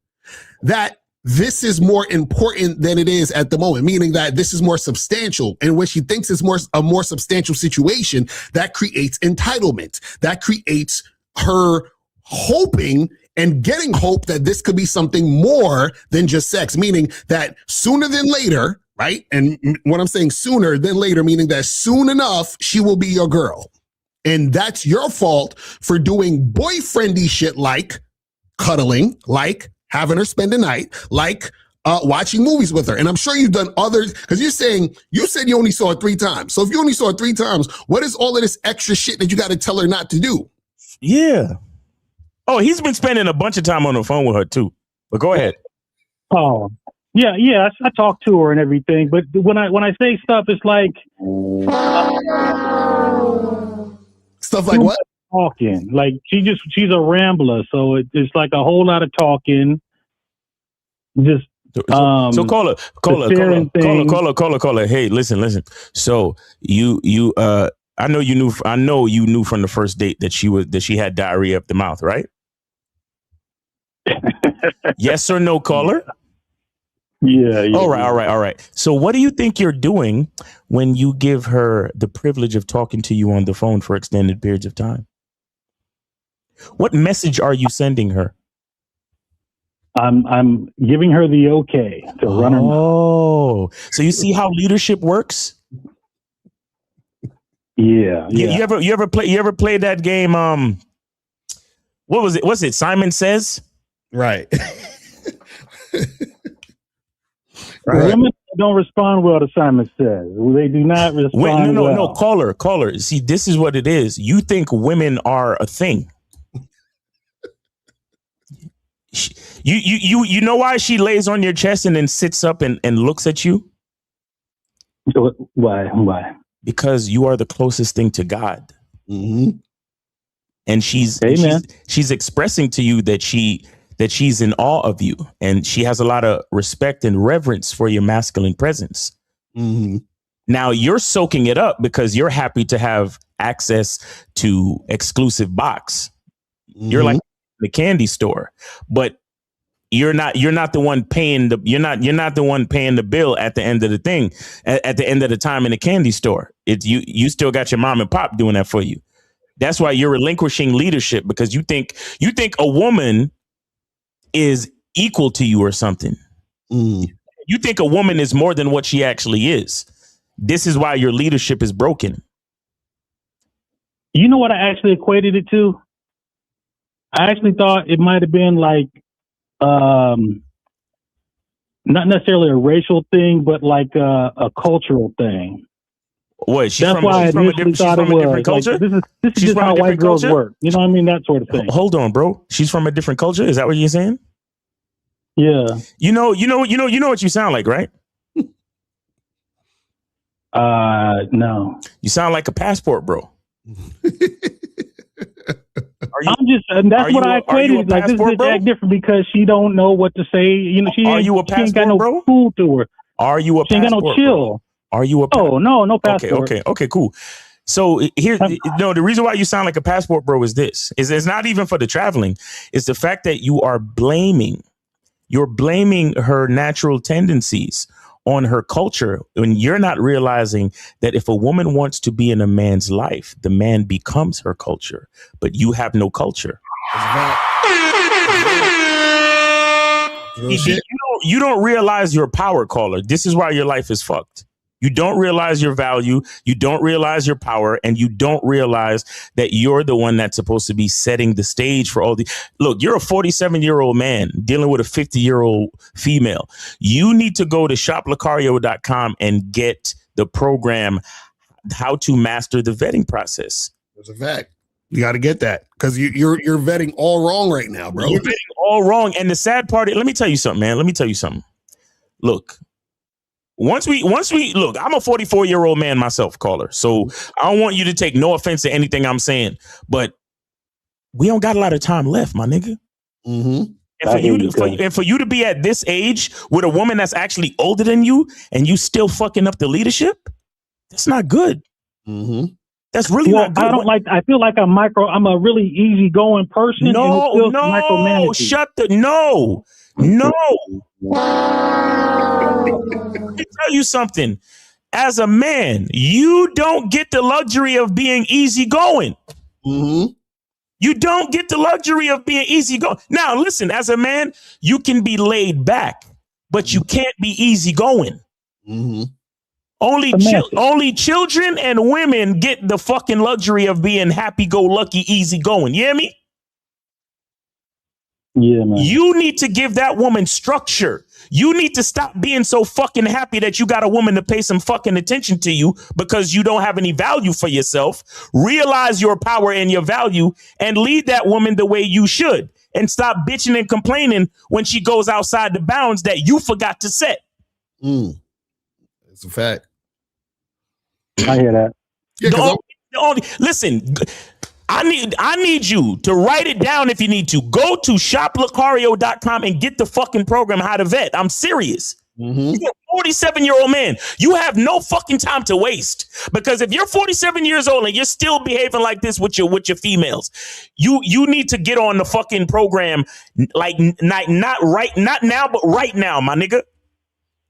that this is more important than it is at the moment, meaning that this is more substantial. And when she thinks it's a more substantial situation, that creates entitlement. That creates her hoping and getting hope that this could be something more than just sex, meaning that sooner than later, right? And what I'm saying, sooner than later, meaning that soon enough, she will be your girl. And that's your fault for doing boyfriendy shit like cuddling, like having her spend the night, like watching movies with her. And I'm sure you've done others, because you said you only saw her 3 times. So if you only saw her 3 times, what is all of this extra shit that you got to tell her not to do? Yeah. Oh, he's been spending a bunch of time on the phone with her too. But go ahead. Oh, yeah. I talk to her and everything, but when I say stuff, it's like stuff like what? Talking. Like she's a rambler, so it's like a whole lot of talking. Just so call her. Hey, listen. So you I know you knew from the first date that she had diarrhea up the mouth, right? Yes or no, caller? Yeah. All right. So what do you think you're doing when you give her the privilege of talking to you on the phone for extended periods of time? What message are you sending her? I'm giving her the okay to run her mouth. Oh, so you see how leadership works? Yeah. You ever play that game? What was it? What's it? Simon Says? Right. Right. Women don't respond well to Simon Says. They do not respond well. No, caller. See, this is what it is. You think women are a thing. You know why she lays on your chest and then sits up and looks at you? Why? Because you are the closest thing to God. Mm-hmm. And she's expressing to you that she's in awe of you, and she has a lot of respect and reverence for your masculine presence. Mm-hmm. Now you're soaking it up because you're happy to have access to exclusive box. Mm-hmm. You're like the candy store, but you're not the one paying you're not the one paying the bill at the end of the thing, at the end of the time in the candy store. It's you still got your mom and pop doing that for you. That's why you're relinquishing leadership, because you think a woman is equal to you or something. Mm. You think a woman is more than what she actually is. This is why your leadership is broken. You know what I actually equated it to? I actually thought it might have been like, not necessarily a racial thing, but like a cultural thing. What? She's That's from, why she's I from a initially different, she's thought from it a different was. culture? Like, this is She's just from a how white different girls culture? work. You know what I mean? That sort of thing. Hold on, bro. She's from a different culture? Is that what you're saying? Yeah. You know what you sound like, right? No. You sound like a passport, bro. That's what I equated. Like, this bitch act different because she don't know what to say. You know, she ain't got no cool to her. Are you a she ain't got passport, no chill. bro? Are you a Oh, no passport. Okay, cool. So here, the reason why you sound like a passport, bro, is this. It's not even for the traveling. It's the fact that you are blaming. You're blaming her natural tendencies on her culture when you're not realizing that if a woman wants to be in a man's life, the man becomes her culture, but you have no culture. You don't realize your power, caller. This is why your life is fucked. You don't realize your value. You don't realize your power, and you don't realize that you're the one that's supposed to be setting the stage for all the. Look, you're a 47-year-old man dealing with a 50-year-old female. You need to go to shoplocario.com and get the program, How to Master the Vetting Process. That's a fact. You got to get that, because you're vetting all wrong right now, bro. You're vetting all wrong, and the sad part. Let me tell you something, man. Let me tell you something. Look. Once we look, I'm a 44-year-old man myself, caller. So I don't want you to take no offense to anything I'm saying, but we don't got a lot of time left, my nigga. Mm-hmm. And for you to be at this age with a woman that's actually older than you and you still fucking up the leadership, that's not good. Mm-hmm. That's really not good. I feel like I'm a really easygoing person. No. Let me tell you something. As a man, you don't get the luxury of being easygoing. Mm-hmm. You don't get the luxury of being easygoing. Now, listen, as a man, you can be laid back, but you can't be easygoing. Mm-hmm. Only children and women get the fucking luxury of being happy-go-lucky, easygoing. You hear me? Yeah, man. You need to give that woman structure. You need to stop being so fucking happy that you got a woman to pay some fucking attention to you because you don't have any value for yourself. Realize your power and your value and lead that woman the way you should. And stop bitching and complaining when she goes outside the bounds that you forgot to set. It's a fact. I hear that. Yeah, listen, I need you to write it down if you need to. Go to shoplocario.com and get the fucking program How to Vet. I'm serious. Mm-hmm. You're a 47-year-old man. You have no fucking time to waste, because if you're 47 years old and you're still behaving like this with your females, you need to get on the fucking program like not now, but right now, my nigga.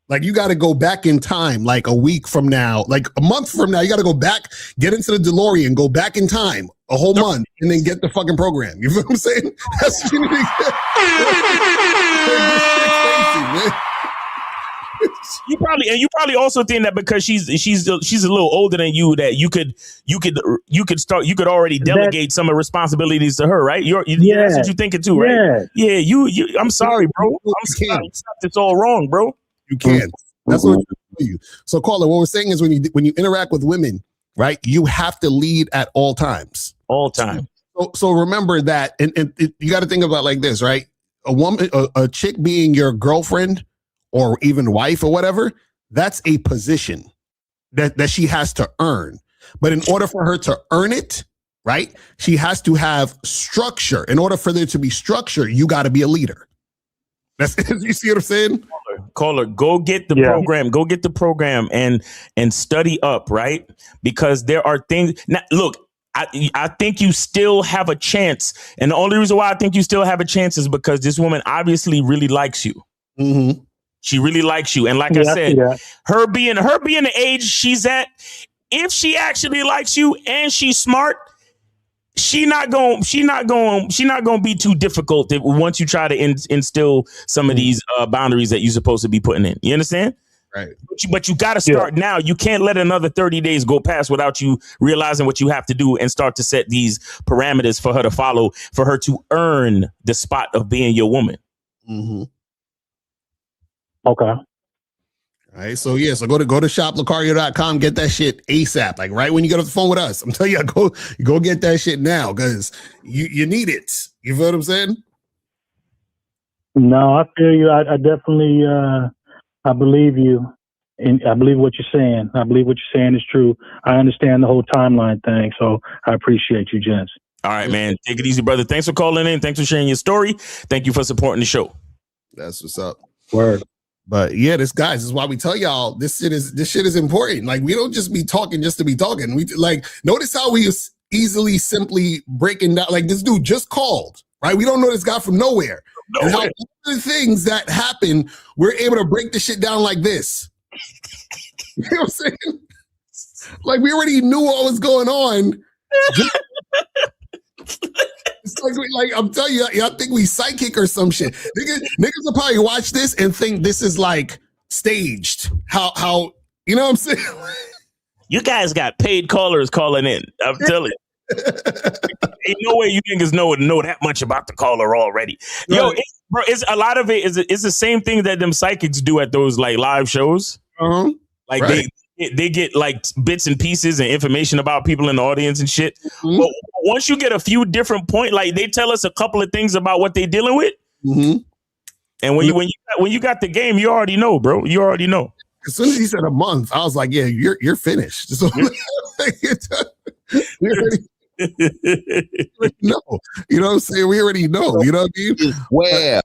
Like, you got to go back in time, like a week from now, like a month from now. You got to go back, get into the DeLorean, go back in time a whole month, and then get the fucking program. You feel what I'm saying? That's what you need to get. You probably also think that because she's a little older than you, that you could already delegate some of the responsibilities to her, right? That's what you're thinking too, right? Yeah. You. I'm sorry, bro. I'm sorry. You stopped this all wrong, bro. You can't. That's what you. So, caller, what we're saying is when you interact with women, right, you have to lead at all times. All time. So remember that, and you got to think about it like this, right? a woman, a chick being your girlfriend or even wife or whatever, that's a position that she has to earn. But in order for her to earn it, right, she has to have structure. In order for there to be structure, you got to be a leader. That's you see what I'm saying? Caller, go get the program. Go get the program and study up, right? Because there are things. Now, look, I think you still have a chance, and the only reason why I think you still have a chance is because this woman obviously really likes you. Mm-hmm. She really likes you, and like I said, her being the age she's at, if she actually likes you and she's smart, she not going to be too difficult once you try to instill some of these boundaries that you're supposed to be putting in. You understand? Right. But you got to start now. You can't let another 30 days go past without you realizing what you have to do and start to set these parameters for her to follow, for her to earn the spot of being your woman. Mm-hmm. Okay. All right. So so go to shoplocario.com, get that shit ASAP. Like right when you get off the phone with us. I'm telling you, go get that shit now because you need it. You feel what I'm saying? No, I feel you. I definitely I believe you. And I believe what you're saying. I believe what you're saying is true. I understand the whole timeline thing. So I appreciate you, gents. All right, man. Take it easy, brother. Thanks for calling in. Thanks for sharing your story. Thank you for supporting the show. That's what's up. Word. But yeah, this is why we tell y'all this shit is important. Like we don't just be talking just to be talking. We like notice how we easily simply breaking down. Like this dude just called, right? We don't know this guy from nowhere. And how all the things that happen, we're able to break the shit down like this. You know what I'm saying? Like we already knew what was going on. It's like I'm telling you, y'all think we psychic or some shit. Niggas will probably watch this and think this is like staged. How you know what I'm saying? You guys got paid callers calling in. I'm telling you. Ain't no way you niggas know that much about the caller already. Yo, it's a lot of it it's the same thing that them psychics do at those like live shows. Uh-huh. Like they get like bits and pieces and information about people in the audience and shit. Mm-hmm. But once you get a few different points, like they tell us a couple of things about what they're dealing with. Mm-hmm. And when you got the game, you already know, bro. You already know. As soon as he said a month, I was like, yeah, you're finished. So we already know. You know what I'm saying? We already know. You know what I mean? Well,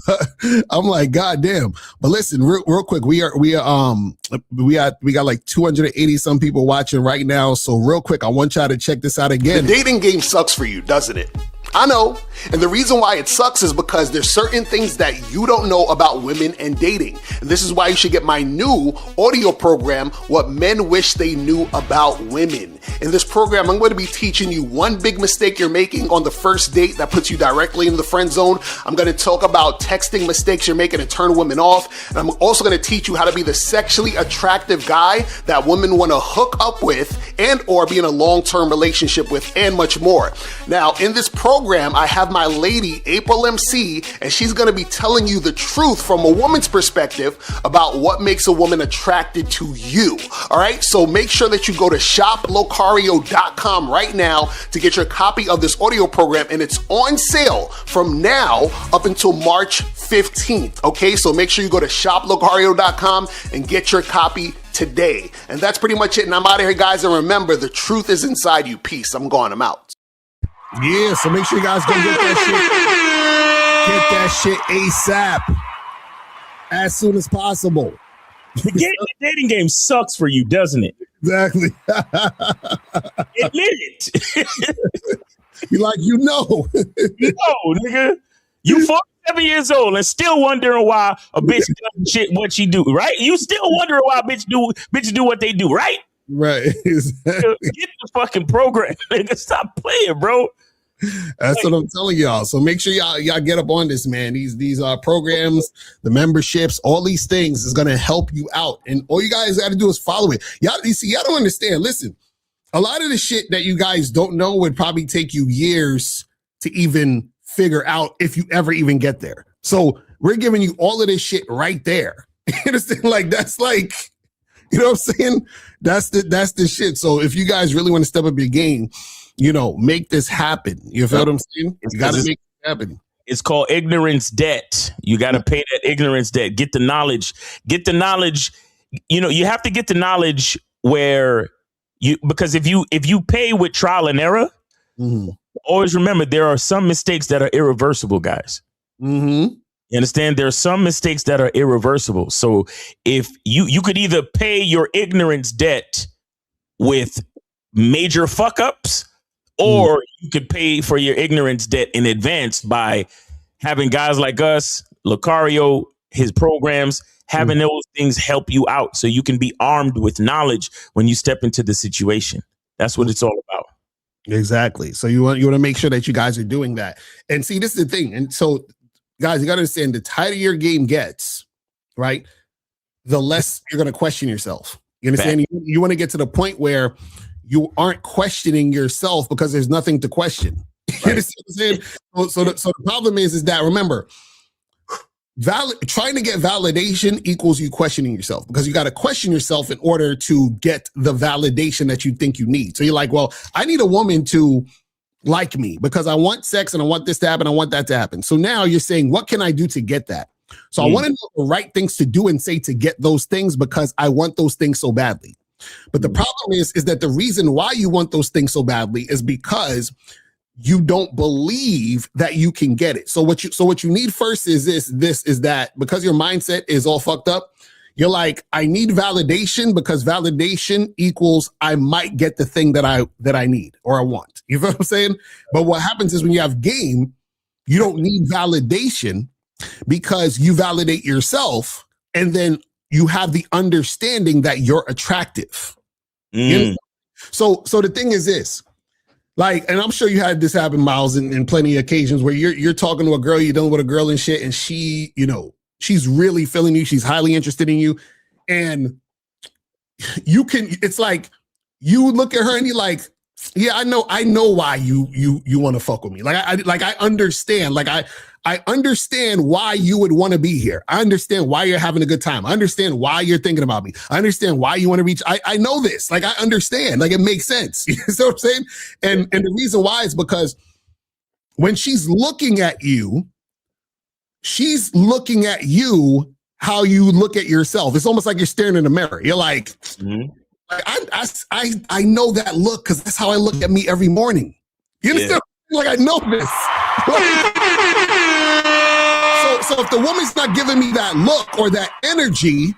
but I'm like, God damn. But listen, real quick, we got like 280 some people watching right now. So real quick, I want y'all to check this out again. The dating game sucks for you, doesn't it? I know. And the reason why it sucks is because there's certain things that you don't know about women and dating. And this is why you should get my new audio program, What Men Wish They Knew About Women. In this program, I'm going to be teaching you one big mistake you're making on the first date that puts you directly into the friend zone. I'm going to talk about texting mistakes you're making to turn women off. And I'm also going to teach you how to be the sexually attractive guy that women want to hook up with and or be in a long-term relationship with and much more. Now, in this program, I have my lady, April MC, and she's going to be telling you the truth from a woman's perspective about what makes a woman attracted to you. All right, so make sure that you go to shoplocario.com right now to get your copy of this audio program, and it's on sale from now up until March 15th. Okay, so make sure you go to shoplocario.com and get your copy today. And that's pretty much it. And I'm out of here, guys. And remember, the truth is inside you. Peace. I'm gone. I'm out. Yeah, so make sure you guys go get that shit ASAP as soon as possible. The dating game sucks for you, doesn't it? Exactly. Admit it. You like, you know, nigga. You 47 years old and still wondering why a bitch does shit what she do, right? You still wondering why bitches do what they do, right? Right. Exactly. Get the fucking program, nigga. Stop playing, bro. That's what I'm telling y'all. So make sure y'all get up on this, man. These programs, the memberships, all these things is gonna help you out. And all you guys got to do is follow it. Y'all don't understand. Listen, a lot of the shit that you guys don't know would probably take you years to even figure out if you ever even get there. So we're giving you all of this shit right there. You understand? Like that's like, you know what I'm saying? That's the shit. So if you guys really want to step up your game, you know, make this happen. You feel what I'm saying? You got to make it happen. It's called ignorance debt. You got to pay that ignorance debt. Get the knowledge. Get the knowledge. You know, you have to get the knowledge where because if you pay with trial and error, always remember there are some mistakes that are irreversible, guys. You understand? There are some mistakes that are irreversible. So if you could either pay your ignorance debt with major fuck ups, or you could pay for your ignorance debt in advance by having guys like us, Locario, his programs, having those things help you out so you can be armed with knowledge when you step into the situation. That's what it's all about. Exactly. So you want to make sure that you guys are doing that. And see, this is the thing. And so, guys, you got to understand, the tighter your game gets, right, the less you're going to question yourself. You understand? You want to get to the point where you aren't questioning yourself because there's nothing to question. You understand what I'm saying? So the problem is that, remember, trying to get validation equals you questioning yourself, because you got to question yourself in order to get the validation that you think you need. So you're like, well, I need a woman to like me because I want sex and I want this to happen. I want that to happen. So now you're saying, what can I do to get that? So I want to know the right things to do and say to get those things because I want those things so badly. But the problem is that the reason why you want those things so badly is because you don't believe that you can get it. So what you need first is that because your mindset is all fucked up, you're like, I need validation because validation equals I might get the thing that I need or I want. You know what I'm saying? But what happens is when you have game, you don't need validation because you validate yourself, and then you have the understanding that you're attractive. You know? So the thing is this, like, and I'm sure you had this happen, Miles, in plenty of occasions where you're talking to a girl, you're dealing with a girl and shit, and she, you know, she's really feeling you, she's highly interested in you, and it's like you look at her and you're like, yeah, I know why you want to fuck with me. Like I understand. Like I understand why you would want to be here. I understand why you're having a good time. I understand why you're thinking about me. I understand why you want to reach. I know this. Like I understand. Like it makes sense. You know what I'm saying? And the reason why is because when she's looking at you how you look at yourself. It's almost like you're staring in a mirror. You're like, I know that look because that's how I look at me every morning. You understand? Like I know this. So if the woman's not giving me that look or that energy,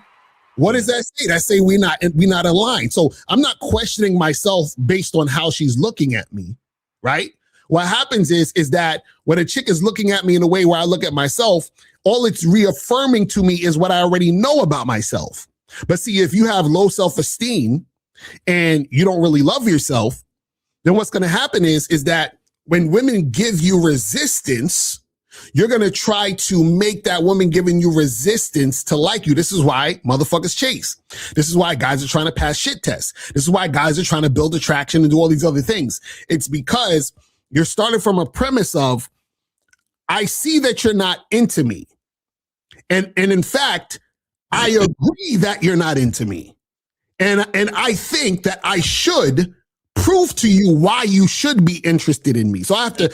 what does that say? That say we're not aligned. So I'm not questioning myself based on how she's looking at me, right? What happens is that when a chick is looking at me in a way where I look at myself, all it's reaffirming to me is what I already know about myself. But see, if you have low self-esteem and you don't really love yourself, then what's going to happen is that when women give you resistance, you're going to try to make that woman giving you resistance to like you. This is why motherfuckers chase. This is why guys are trying to pass shit tests. This is why guys are trying to build attraction and do all these other things. It's because you're starting from a premise of, I see that you're not into me. And in fact, I agree that you're not into me. And I think that I should prove to you why you should be interested in me. So after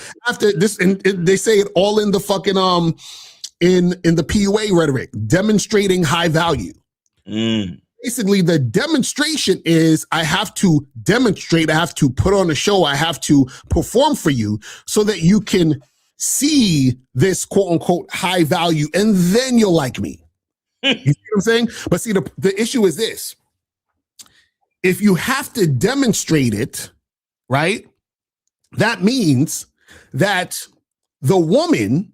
this, and they say it all in the fucking in the PUA rhetoric, demonstrating high value. Basically, the demonstration is I have to demonstrate, I have to put on a show, I have to perform for you so that you can see this quote unquote high value, and then you'll like me. You see what I'm saying? But see, the issue is this. If you have to demonstrate it, right, that means that the woman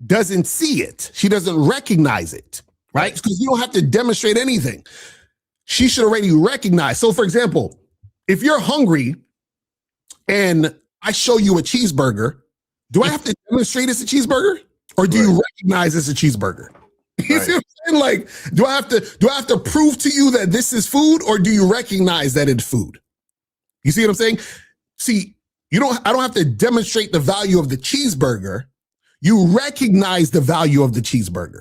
doesn't see it. She doesn't recognize it, right? Because you don't have to demonstrate anything. She should already recognize. So, for example, if you're hungry and I show you a cheeseburger, do I have to demonstrate it's a cheeseburger? Or do you recognize it's a cheeseburger? You see what I'm saying? Like, do I have to prove to you that this is food, or do you recognize that it's food? You see what I'm saying? See, I don't have to demonstrate the value of the cheeseburger. You recognize the value of the cheeseburger.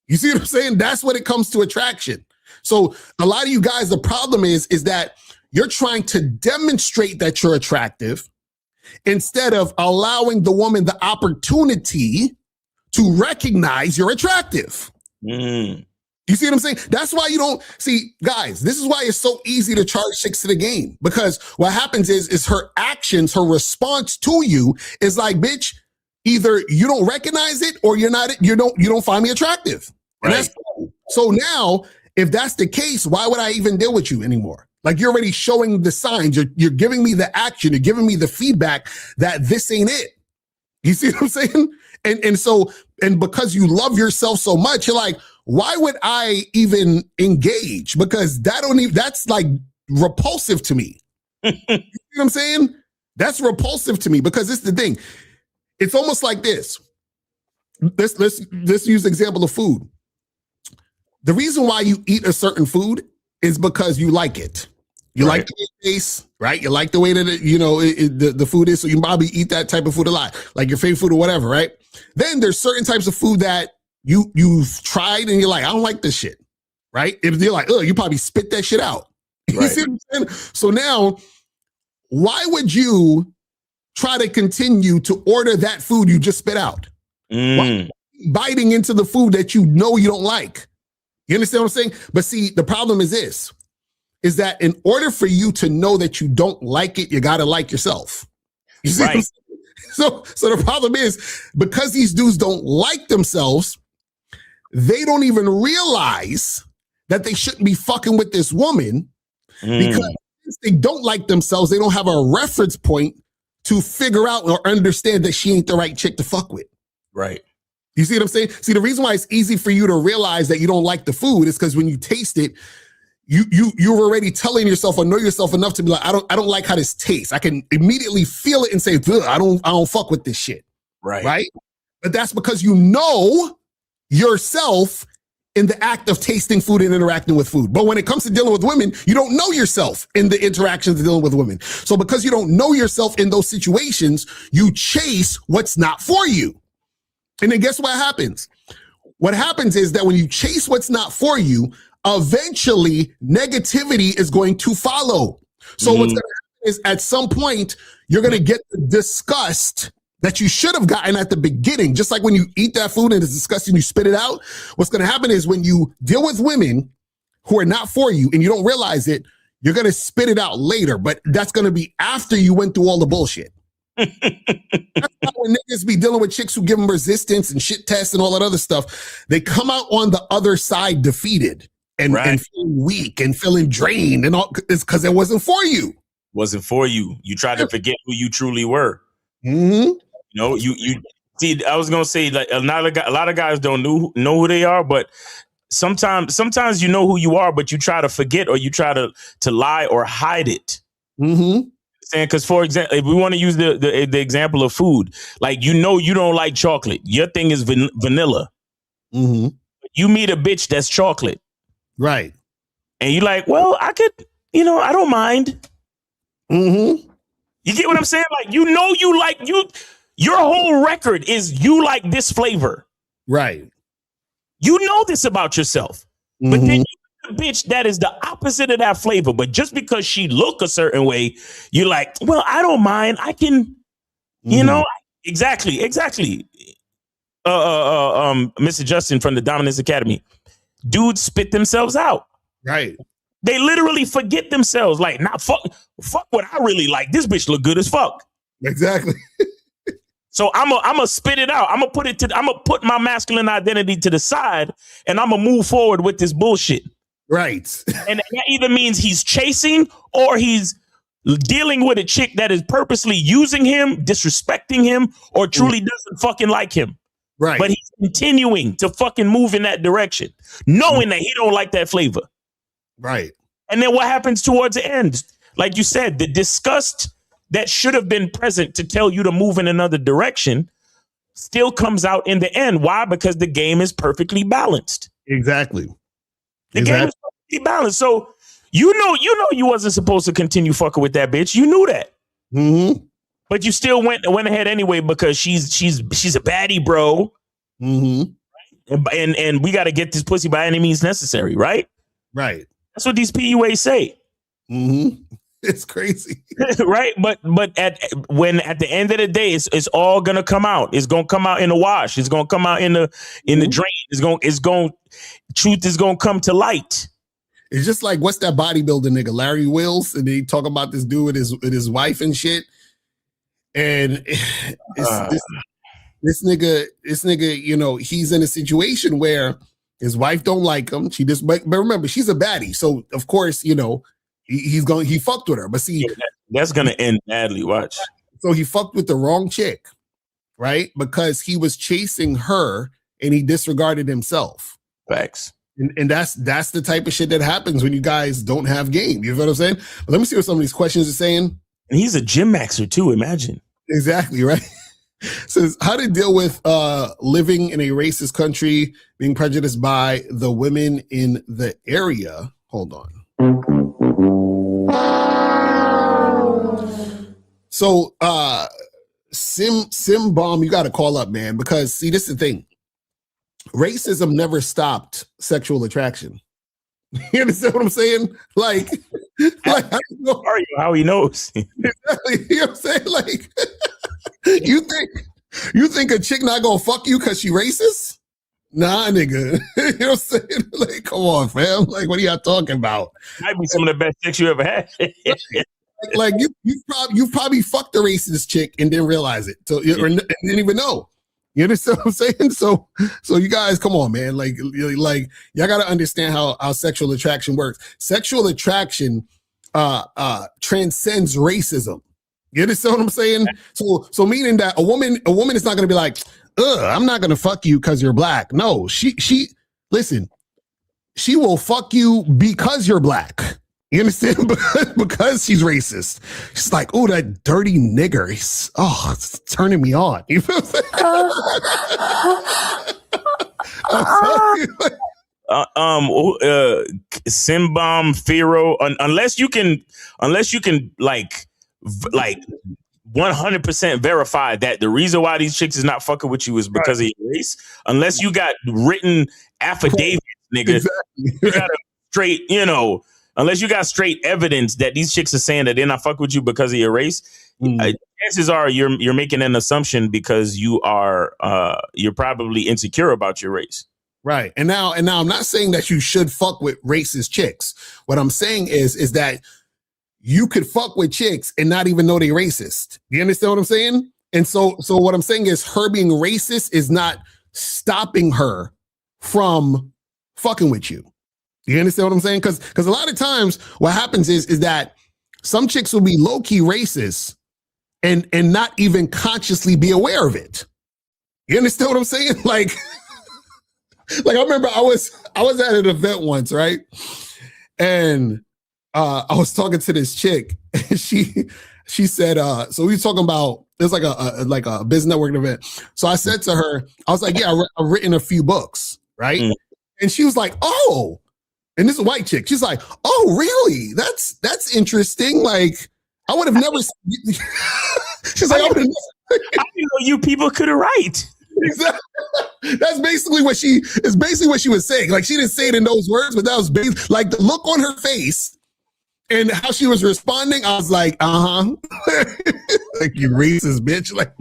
You see what I'm saying? That's when it comes to attraction. So a lot of you guys, the problem is that you're trying to demonstrate that you're attractive, instead of allowing the woman the opportunity to recognize you're attractive. You see what I'm saying? That's why you don't see, guys, this is why it's so easy to charge chicks to the game, because what happens is her actions, her response to you is like, bitch, either you don't recognize it or you don't find me attractive. And that's cool. So now, if that's the case, why would I even deal with you anymore? Like, you're already showing the signs. You're giving me the action. You're giving me the feedback that this ain't it. You see what I'm saying? And because you love yourself so much, you're like, why would I even engage? Because that's like repulsive to me. You know what I'm saying? That's repulsive to me, because it's the thing. It's almost like this. Let's use the example of food. The reason why you eat a certain food is because you like it. You like the way it tastes, right? You like the way that the food is, so you probably eat that type of food a lot, like your favorite food or whatever, right? Then there's certain types of food that you've tried and you're like, I don't like this shit, right? If you're like, oh, you probably spit that shit out. You see what I'm saying? So now, why would you try to continue to order that food you just spit out? Why biting into the food that you know you don't like? You understand what I'm saying? But see, the problem is this, is that in order for you to know that you don't like it, you got to like yourself. You see what I'm saying? So the problem is, because these dudes don't like themselves, they don't even realize that they shouldn't be fucking with this woman, because since they don't like themselves, they don't have a reference point to figure out or understand that she ain't the right chick to fuck with. Right. You see what I'm saying? See, the reason why it's easy for you to realize that you don't like the food is because when you taste it, you're already telling yourself or know yourself enough to be like, I don't like how this tastes. I can immediately feel it and say, I don't fuck with this shit. Right. But that's because you know yourself in the act of tasting food and interacting with food. But when it comes to dealing with women, you don't know yourself in the interactions of dealing with women. So because you don't know yourself in those situations, you chase what's not for you. And then guess what happens? What happens is that when you chase what's not for you, eventually negativity is going to follow. So what's going to happen is, at some point, you're going to get the disgust that you should have gotten at the beginning. Just like when you eat that food and it's disgusting, you spit it out. What's going to happen is, when you deal with women who are not for you and you don't realize it, you're going to spit it out later. But that's going to be after you went through all the bullshit. That's why when niggas be dealing with chicks who give them resistance and shit tests and all that other stuff, they come out on the other side defeated and feeling weak and feeling drained, and all. It's because it wasn't for you. Wasn't for you. You tried to forget who you truly were. You know, you see. I was gonna say, like, a lot of guys don't know who they are, but sometimes you know who you are, but you try to forget, or you try to lie or hide it. Because, for example, if we want to use the example of food, like, you don't like chocolate. Your thing is vanilla. You meet a bitch that's chocolate. Right. And you're like, well, I could, I don't mind. You get what I'm saying? Like, you like, your whole record is you like this flavor. Right. You know this about yourself. But then you a bitch that is the opposite of that flavor, but just because she look a certain way, you're like, well, I don't mind. I can, exactly. Mr. Justin from the Dominance Academy, dudes spit themselves out. Right. They literally forget themselves. Like, nah, fuck what I really like. This bitch look good as fuck. Exactly. So I'm a spit it out. I'm gonna put my masculine identity to the side, and I'm gonna move forward with this bullshit. Right. And that either means he's chasing, or he's dealing with a chick that is purposely using him, disrespecting him, or truly doesn't fucking like him. Right. But he's continuing to fucking move in that direction, knowing that he don't like that flavor. Right. And then what happens towards the end? Like you said, the disgust that should have been present to tell you to move in another direction still comes out in the end. Why? Because the game is perfectly balanced. Exactly. The game is perfectly balanced. So you know you wasn't supposed to continue fucking with that bitch. You knew that. But you still went ahead anyway, because she's a baddie, bro. And we got to get this pussy by any means necessary, right? Right. That's what these PUAs say. It's crazy. Right? But at the end of the day, it's all gonna come out. It's gonna come out in the wash. It's gonna come out in the drain. Truth is gonna come to light. It's just like, what's that bodybuilder nigga, Larry Wills, and they talk about this dude with his wife and shit. And this nigga, you know, he's in a situation where his wife don't like him. She just, but remember, she's a baddie, so of course, you know, he fucked with her. But see, that's gonna end badly. Watch. So he fucked with the wrong chick, right? Because he was chasing her and he disregarded himself. Facts. And that's the type of shit that happens when you guys don't have game. You know what I'm saying? But let me see what some of these questions are saying. And he's a gym maxer too. Imagine. Exactly, right? Says how to deal with living in a racist country, being prejudiced by the women in the area. Hold on. So Sim Bomb, you got to call up, man, because see, this is the thing. Racism never stopped sexual attraction. You understand what I'm saying? Like how he knows. Exactly. You know what I'm saying? Like, you think a chick not gonna fuck you because she racist? Nah, nigga. You know what I'm saying? Like, come on, fam. Like, what are y'all talking about? Might be some of the best sex you ever had. Like you've probably fucked a racist chick and didn't realize it, so or didn't even know. You understand what I'm saying? So you guys, come on, man. Like y'all got to understand how sexual attraction works. Sexual attraction transcends racism. You understand what I'm saying? So meaning that a woman is not going to be like, I'm not going to fuck you because you're black. No, she listen, she will fuck you because you're black. You understand? Because she's racist. She's like, oh, that dirty nigger. It's turning me on. You feel what I'm saying? Simbom Firo, unless you can like 100% verify that the reason why these chicks is not fucking with you is because of your race. Unless you got written affidavits, nigga, exactly. You got a straight, you know. Unless you got straight evidence that these chicks are saying that they're not fucking with you because of your race, chances are you're making an assumption because you're probably insecure about your race. Right. And now I'm not saying that you should fuck with racist chicks. What I'm saying is that you could fuck with chicks and not even know they're racist. You understand what I'm saying? And so what I'm saying is her being racist is not stopping her from fucking with you. You understand what I'm saying? Because a lot of times what happens is that some chicks will be low-key racist and not even consciously be aware of it. You understand what I'm saying? Like I remember I was at an event once, right? And I was talking to this chick and she said, so we were talking about, there's like a business networking event. So I said to her, I was like, yeah, I've written a few books, right? And she was like, oh. And this is a white chick. She's like, "Oh, really? That's interesting. Like, I would have never." She's like, "I didn't know you people could write." Exactly. That's basically what she was saying. Like, she didn't say it in those words, but that was like the look on her face and how she was responding. I was like, like, you racist bitch. Like.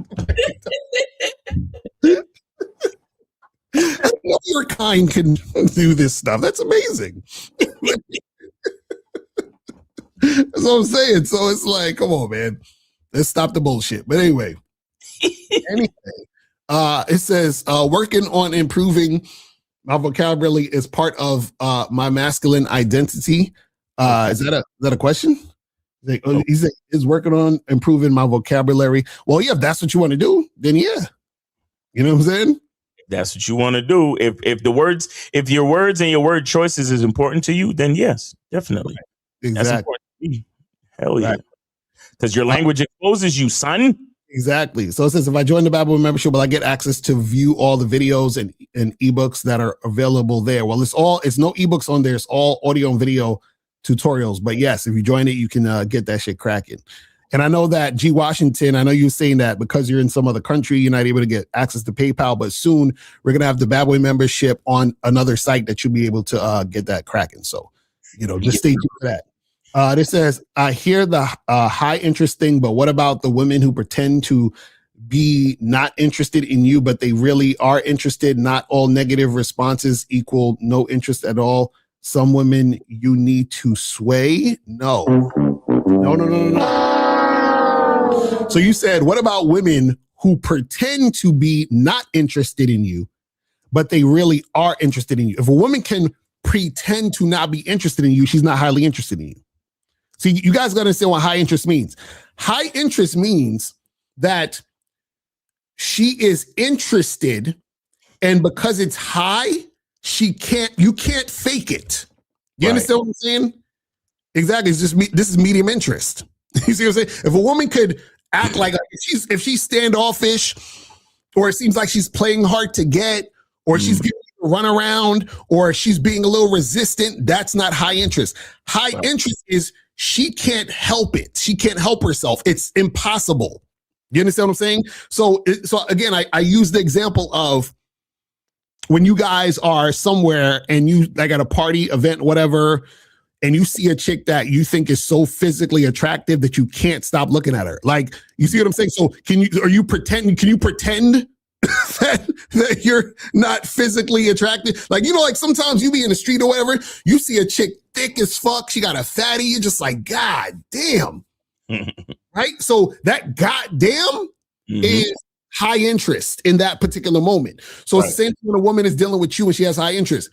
Your kind can do this stuff. That's amazing. That's what I'm saying. So it's like, come on, man. Let's stop the bullshit. But anyway, it says working on improving my vocabulary is part of my masculine identity. Is that a question? He's working on improving my vocabulary. Well, yeah, if that's what you want to do, then yeah. You know what I'm saying? That's what you want to do. If your words and your word choices is important to you, then yes, definitely. Exactly. That's important to me. Hell yeah. Because your language exposes you, son. Exactly. So it says, if I join the Bad Boy membership, will I get access to view all the videos and ebooks that are available there? Well, it's no ebooks on there. It's all audio and video tutorials. But yes, if you join it, you can get that shit cracking. And I know that G. Washington, I know you were saying that because you're in some other country, you're not able to get access to PayPal, but soon we're going to have the Bad Boy membership on another site that you'll be able to get that cracking. So, just stay tuned for that. This says, I hear the high interest thing, but what about the women who pretend to be not interested in you, but they really are interested? Not all negative responses equal no interest at all. Some women you need to sway. No. So you said, what about women who pretend to be not interested in you, but they really are interested in you? If a woman can pretend to not be interested in you, she's not highly interested in you. See, you guys got to understand what high interest means. High interest means that she is interested, and because it's high, you can't fake it. You understand what I'm saying? Exactly. It's just this is medium interest. You see what I'm saying? If a woman could act like if she's standoffish, or it seems like she's playing hard to get, or she's giving you a run around, or she's being a little resistant, that's not high interest. High interest is she can't help it. She can't help herself. It's impossible. You understand what I'm saying? So again, I use the example of when you guys are somewhere and you like at a party, event, whatever, and you see a chick that you think is so physically attractive that you can't stop looking at her. Like, you see what I'm saying? So can you pretend that you're not physically attractive? Like, like sometimes you be in the street or whatever, you see a chick thick as fuck, she got a fatty, you're just like, God damn. Right? So that goddamn is high interest in that particular moment. So it's the same thing when a woman is dealing with you and she has high interest.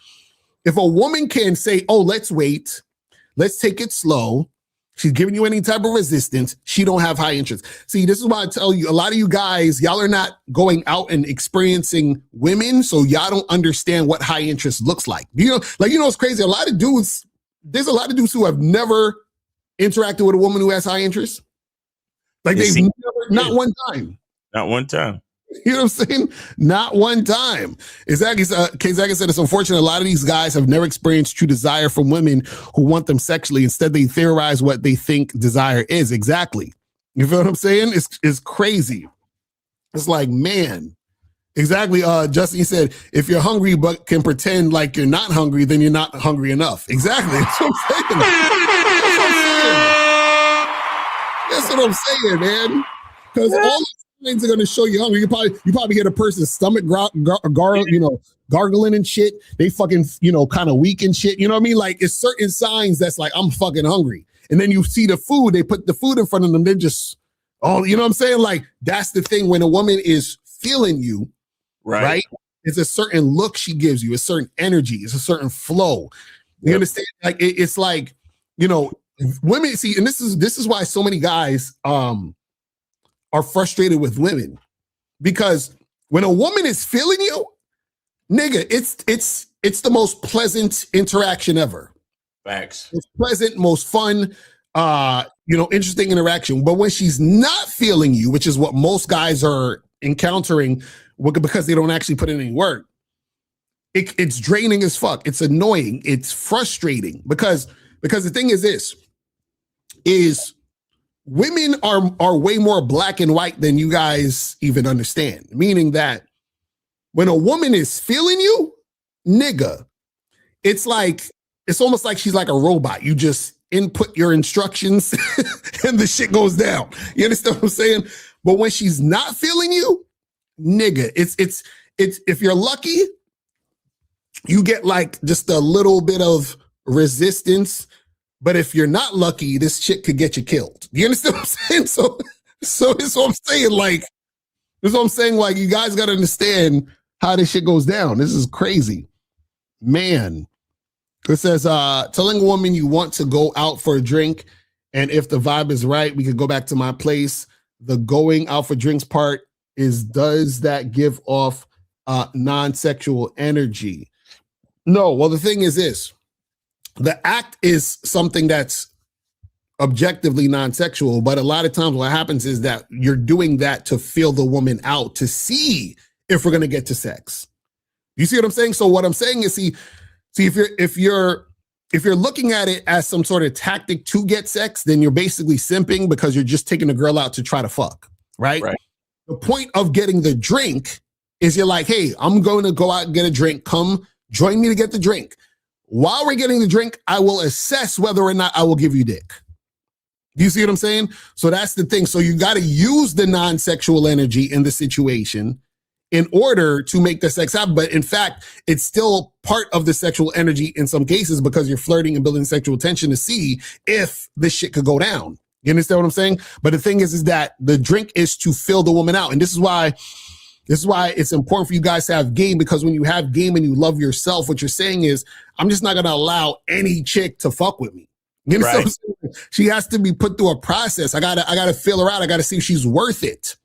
If a woman can say, oh, let's wait, let's take it slow, she's giving you any type of resistance, she don't have high interest. See, this is why I tell you, a lot of you guys, y'all are not going out and experiencing women, so y'all don't understand what high interest looks like. It's crazy. There's a lot of dudes who have never interacted with a woman who has high interest. Like they've never, not one time. Not one time. You know what I'm saying? Not one time. Exactly. Zach said it's unfortunate. A lot of these guys have never experienced true desire from women who want them sexually. Instead, they theorize what they think desire is. Exactly. You feel what I'm saying? It's crazy. It's like, man. Exactly. Justin said, if you're hungry but can pretend like you're not hungry, then you're not hungry enough. Exactly. That's what I'm saying. That's what I'm saying, man. Because all things are going to show you hungry. You probably get a person's stomach gargling and shit. They fucking, kind of weak and shit. You know what I mean? Like, it's certain signs that's like, I'm fucking hungry. And then you see the food, they put the food in front of them. They're just, you know what I'm saying? Like, that's the thing when a woman is feeling you, right? It's a certain look she gives you, a certain energy, it's a certain flow. You understand? Like, it's like, women see, and this is why so many guys, are frustrated with women, because when a woman is feeling you, nigga, it's the most pleasant interaction ever. Facts. It's pleasant, most fun, interesting interaction. But when she's not feeling you, which is what most guys are encountering because they don't actually put in any work, it's draining as fuck. It's annoying. It's frustrating because the thing is this is women are way more black and white than you guys even understand. Meaning that when a woman is feeling you, nigga, it's almost like she's like a robot. You just input your instructions and the shit goes down. You understand what I'm saying? But when she's not feeling you, nigga, it's if you're lucky, you get like just a little bit of resistance. But if you're not lucky, this chick could get you killed. You understand what I'm saying? So this is what I'm saying. Like, this is what I'm saying. Like, you guys got to understand how this shit goes down. This is crazy. Man. It says, telling a woman you want to go out for a drink, and if the vibe is right, we could go back to my place. The going out for drinks part is, does that give off non-sexual energy? No. Well, the thing is this. The act is something that's objectively non-sexual, but a lot of times what happens is that you're doing that to feel the woman out, to see if we're going to get to sex. You see what I'm saying? So what I'm saying is, see if you're looking at it as some sort of tactic to get sex, then you're basically simping because you're just taking a girl out to try to fuck, right? The point of getting the drink is you're like, hey, I'm going to go out and get a drink. Come join me to get the drink. while we're getting the drink, I will assess whether or not I will give you dick. Do you see what I'm saying? So that's the thing. So you got to use the non-sexual energy in the situation in order to make the sex happen. But in fact, it's still part of the sexual energy in some cases because you're flirting and building sexual tension to see if this shit could go down. You understand what I'm saying? But the thing is that the drink is to fill the woman out. And this is why it's important for you guys to have game, because when you have game and you love yourself, what you're saying is, I'm just not going to allow any chick to fuck with me. You know what I'm saying? She has to be put through a process. I gotta feel her out. I gotta see if she's worth it.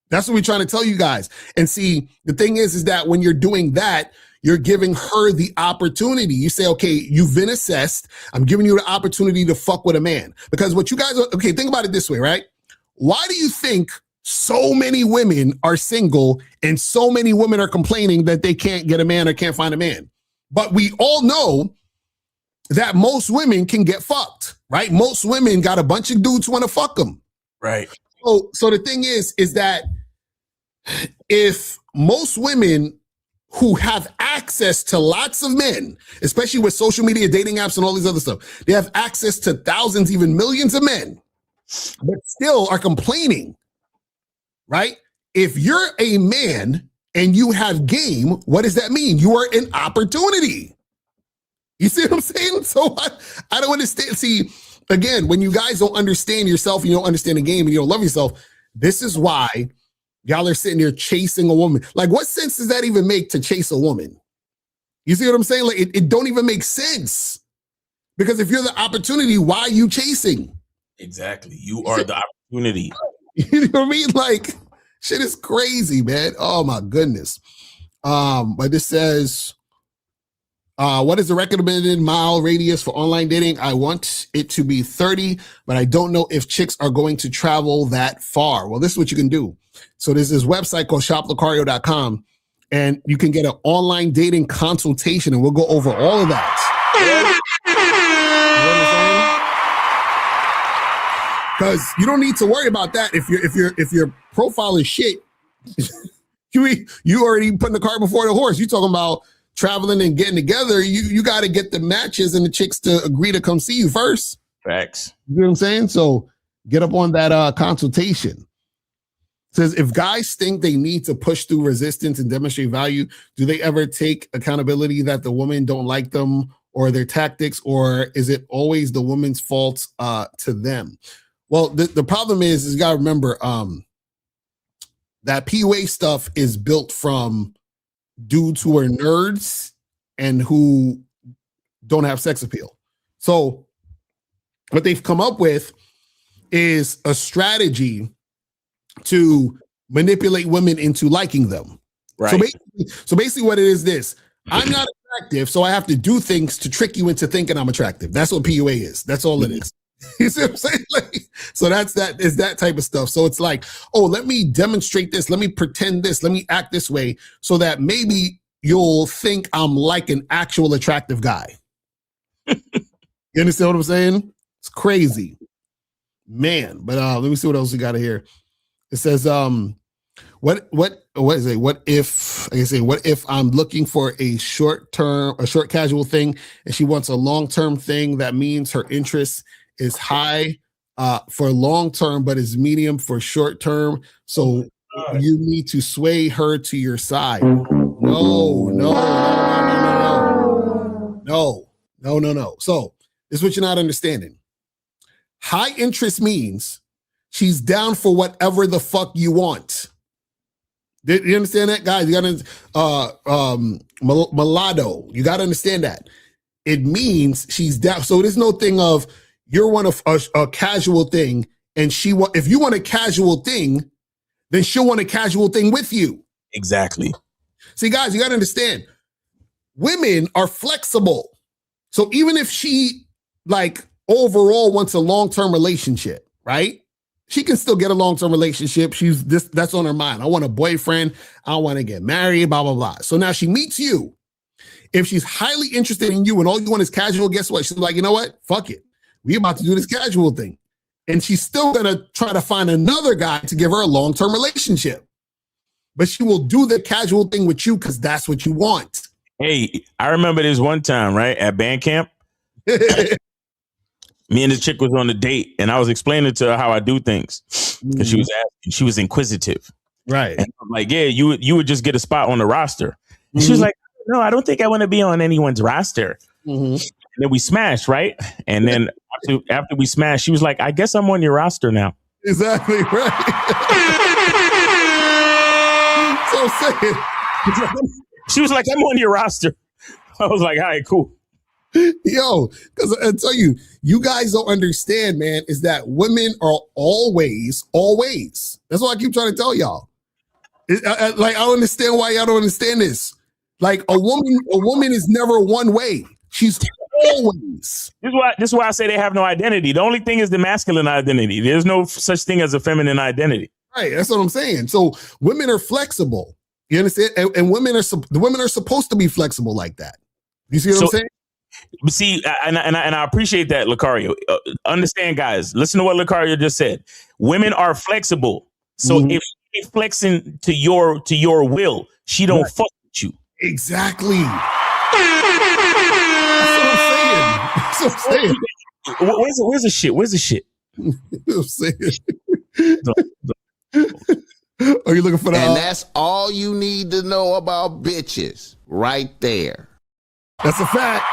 That's what we're trying to tell you guys. And see, the thing is that when you're doing that, you're giving her the opportunity. You say, okay, you've been assessed. I'm giving you the opportunity to fuck with a man. Because what you guys are, okay, think about it this way, right? Why do you think so many women are single and so many women are complaining that they can't get a man or can't find a man? But we all know that most women can get fucked, right? Most women got a bunch of dudes who want to fuck them. Right. So the thing is that if most women who have access to lots of men, especially with social media, dating apps, and all these other stuff, they have access to thousands, even millions of men, but still are complaining, right? If you're a man and you have game, what does that mean? You are an opportunity. You see what I'm saying? So I don't understand. See, again, when you guys don't understand yourself, you don't understand the game, and you don't love yourself, this is why y'all are sitting there chasing a woman. Like, what sense does that even make to chase a woman? You see what I'm saying? Like, it don't even make sense. Because if you're the opportunity, why are you chasing? Exactly. You are the opportunity. You know what I mean? Like, shit is crazy, man. Oh my goodness. But this says, what is the recommended mile radius for online dating? I want it to be 30, but I don't know if chicks are going to travel that far. Well, this is what you can do. So there's this website called shoplocario.com, and you can get an online dating consultation, and we'll go over all of that. Because you don't need to worry about that if your profile is shit. you already putting the cart before the horse. You talking about traveling and getting together. You got to get the matches and the chicks to agree to come see you first. Facts. You know what I'm saying? So get up on that consultation. It says, if guys think they need to push through resistance and demonstrate value, do they ever take accountability that the women don't like them or their tactics, or is it always the woman's fault to them? Well, the problem is you got to remember that PUA stuff is built from dudes who are nerds and who don't have sex appeal. So what they've come up with is a strategy to manipulate women into liking them. Right. So basically what it is this: I'm not attractive, so I have to do things to trick you into thinking I'm attractive. That's what PUA is. That's all it is. You see what I'm saying? Like, so that's that type of stuff. So it's like, oh, let me demonstrate this. Let me pretend this. Let me act this way so that maybe you'll think I'm like an actual attractive guy. You understand what I'm saying? It's crazy, man. But let me see what else we got here. It says, what is it? What if I'm looking for a short casual thing and she wants a long-term thing? That means her interest is high for long term, but is medium for short term. So you need to sway her to your side. No. So this is what you're not understanding. High interest means she's down for whatever the fuck you want. You understand that, guys? You gotta mulatto. You gotta understand that. It means she's down. So there's no thing of you're one of a casual thing, and if you want a casual thing, then she'll want a casual thing with you. Exactly. See, guys, you gotta understand. Women are flexible. So even if she overall wants a long-term relationship, right? She can still get a long-term relationship. That's on her mind. I want a boyfriend. I want to get married, blah, blah, blah. So now she meets you. If she's highly interested in you and all you want is casual, guess what? She's like, you know what? Fuck it. We about to do this casual thing. And she's still going to try to find another guy to give her a long-term relationship. But she will do the casual thing with you because that's what you want. Hey, I remember this one time, right, at band camp. Me and this chick was on a date, and I was explaining to her how I do things. And she was asking, she was inquisitive. Right. And I'm like, yeah, you would just get a spot on the roster. And she was like, no, I don't think I want to be on anyone's roster. And then we smashed, right? And then after we smashed, she was like, I guess I'm on your roster now. Exactly right. So I'm saying. She was like, I'm on your roster. I was like, all right, cool. Yo, because I tell you, you guys don't understand, man, is that women are always. That's what I keep trying to tell y'all. I don't understand why y'all don't understand this. Like a woman is never one way. She's always. This is why I say they have no identity. The only thing is the masculine identity. There's no such thing as a feminine identity. Right. That's what I'm saying. So women are flexible. You understand? And the women are supposed to be flexible like that. You see what I'm saying? See, and I appreciate that, Locario. Understand, guys. Listen to what Locario just said. Women are flexible. So if she's flexing to your will, she don't fuck with you. Exactly. That's what I'm saying. Where's the shit? Where's the shit? I'm saying. Are you looking for that? And that's all you need to know about bitches right there. That's a fact.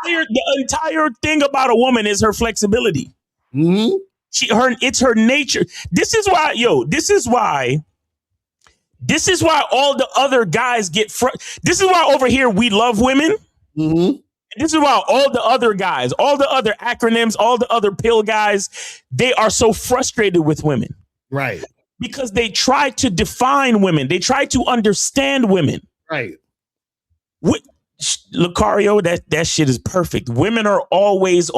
The entire thing about a woman is her flexibility. It's her nature. This is why all the other guys get this is why over here we love women. This is why all the other guys, all the other acronyms, all the other pill guys, they are so frustrated with women. Right. Because they try to define women. They try to understand women. Right. Locario, that shit is perfect. Women are always.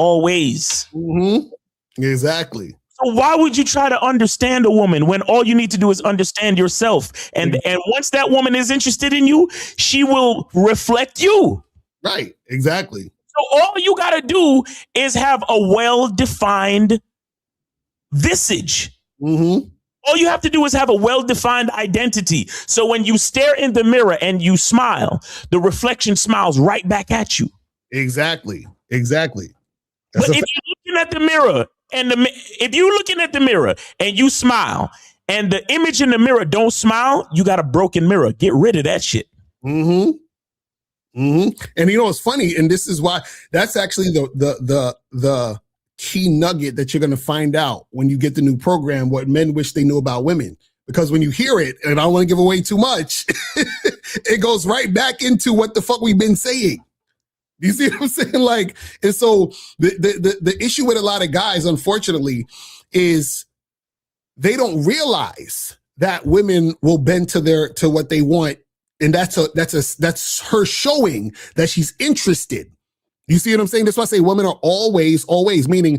Exactly. So why would you try to understand a woman when all you need to do is understand yourself? And once that woman is interested in you, she will reflect you. Right. Exactly. So all you got to do is have a well-defined visage. All you have to do is have a well-defined identity. So when you stare in the mirror and you smile, the reflection smiles right back at you. Exactly. But if you're looking at the mirror if you're looking at the mirror and you smile and the image in the mirror don't smile, you got a broken mirror. Get rid of that shit. And you know, it's funny. And this is why that's actually the key nugget that you're going to find out when you get the new program, what men wish they knew about women. Because when you hear it, and I don't want to give away too much, it goes right back into what the fuck we've been saying. You see what I'm saying? Like, and so the issue with a lot of guys, unfortunately, is they don't realize that women will bend to what they want. And that's her showing that she's interested. You see what I'm saying? That's why I say women are always, meaning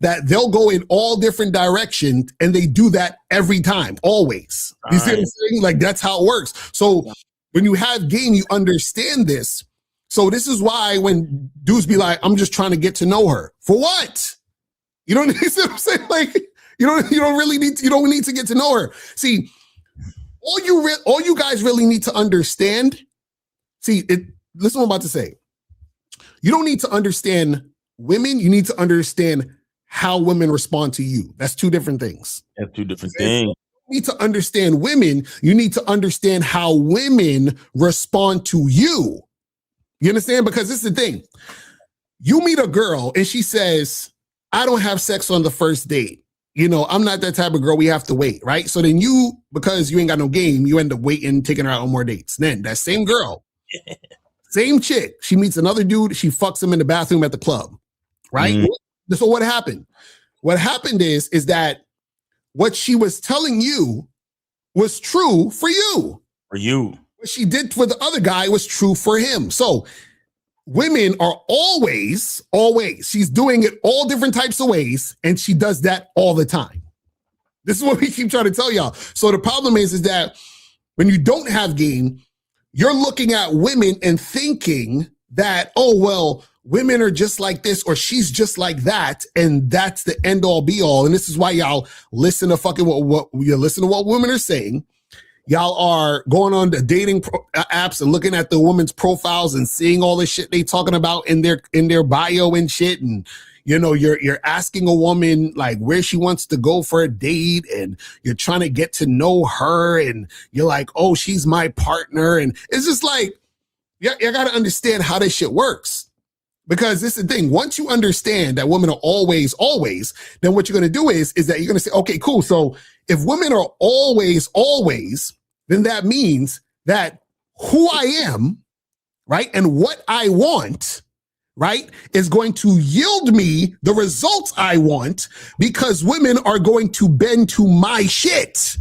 that they'll go in all different directions and they do that every time, always. You see what I'm saying? Like, that's how it works. So when you have game, you understand this. So this is why when dudes be like, I'm just trying to get to know her. For what? You don't see what I'm saying? Like, you don't need to get to know her. See, all you guys really need to understand. Listen what I'm about to say. You don't need to understand women. You need to understand how women respond to you. That's two different things. That's two different things. You need to understand women. You need to understand how women respond to you. You understand? Because this is the thing. You meet a girl and she says, I don't have sex on the first date. You know, I'm not that type of girl. We have to wait, right? So then because you ain't got no game, you end up waiting, taking her out on more dates. Then that same girl, same chick, she meets another dude. She fucks him in the bathroom at the club, right? So what happened? What happened is that what she was telling you was true for you. For you. What she did for the other guy was true for him. So women are always, she's doing it all different types of ways, and she does that all the time. This is what we keep trying to tell y'all. So the problem is that when you don't have game, you're looking at women and thinking that, oh, well, women are just like this or she's just like that, and that's the end all be all. And this is why y'all listen to fucking what you listen to what women are saying. Y'all are going on the dating apps and looking at the women's profiles and seeing all the shit they talking about in their bio and shit. And you know, you're asking a woman like where she wants to go for a date, and you're trying to get to know her, and you're like, oh, she's my partner, and it's just like, you got to understand how this shit works. Because this is the thing. Once you understand that women are always, then what you're going to do is that you're going to say, okay, cool. So if women are always, then that means that who I am, right, and what I want, right, is going to yield me the results I want, because women are going to bend to my shit.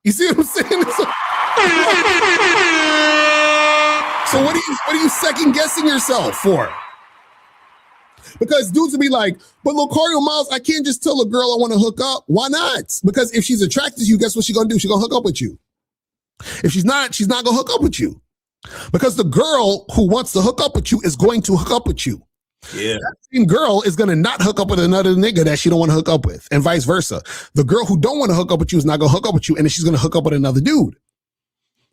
You see what I'm saying? So what are you second guessing yourself for? Because dudes will be like, but Locario Miles, I can't just tell a girl I want to hook up. Why not? Because if she's attracted to you, guess what she's going to do? She's going to hook up with you. If she's not going to hook up with you. Because the girl who wants to hook up with you is going to hook up with you. Yeah. That same girl is going to not hook up with another nigga that she don't want to hook up with, and vice versa. The girl who don't want to hook up with you is not going to hook up with you, and then she's going to hook up with another dude.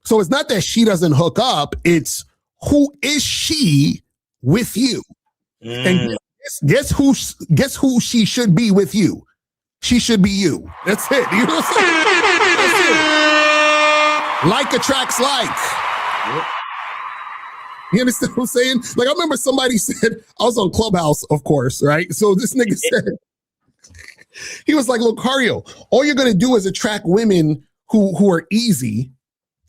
So it's not that she doesn't hook up. It's who is she with you? And guess who she should be with you? She should be you. That's it. You know what I'm saying? That's it. Like attracts like. Yep. You understand what I'm saying? Like, I remember somebody said, I was on Clubhouse, of course, right? So this nigga said, he was like, Locario, all you're going to do is attract women who are easy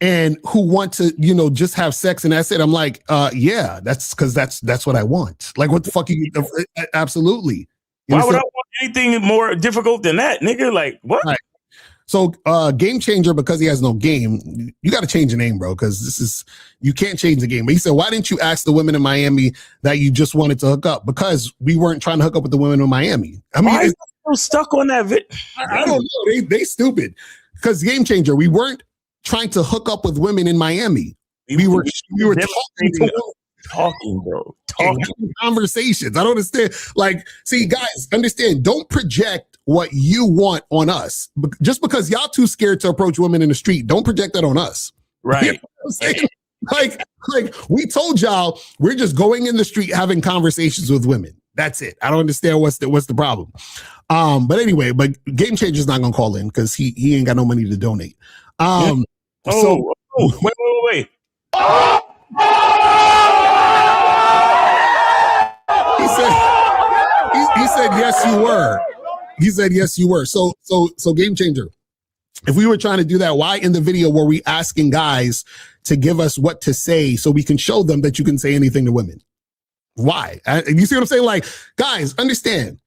and who want to, you know, just have sex. And that's it. I'm like, yeah, that's because that's what I want. Like, what the fuck are you? Absolutely. You Why would I want anything more difficult than that, nigga? Like, what? Right. So Game Changer, because he has no game, you got to change the name, bro, because you can't change the game. But he said, why didn't you ask the women in Miami that you just wanted to hook up? Because we weren't trying to hook up with the women in Miami. I mean, why is so stuck on that? I don't know. They stupid. Because Game Changer, we weren't trying to hook up with women in Miami. We were talking, bro. Conversations. I don't understand. Like, see, guys, understand. Don't project what you want on us. Just because y'all too scared to approach women in the street, don't project that on us. Right. You know what I'm saying? Like we told y'all, we're just going in the street having conversations with women. That's it. I don't understand what's the problem. But anyway, but Game Changer's not gonna call in because he ain't got no money to donate. Wait. He said yes, you were. He said yes, you were. So Game Changer, if we were trying to do that, why in the video were we asking guys to give us what to say so we can show them that you can say anything to women? Why? You see what I'm saying? Like, guys, understand.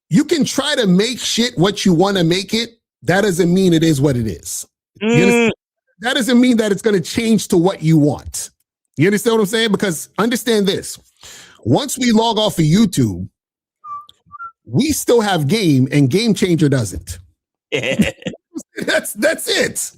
You can try to make shit what you want to make it. That doesn't mean it is what it is. That doesn't mean that it's going to change to what you want. You understand what I'm saying? Because understand this. Once we log off of YouTube, we still have game, and Game Changer doesn't. Yeah. That's it. That's it.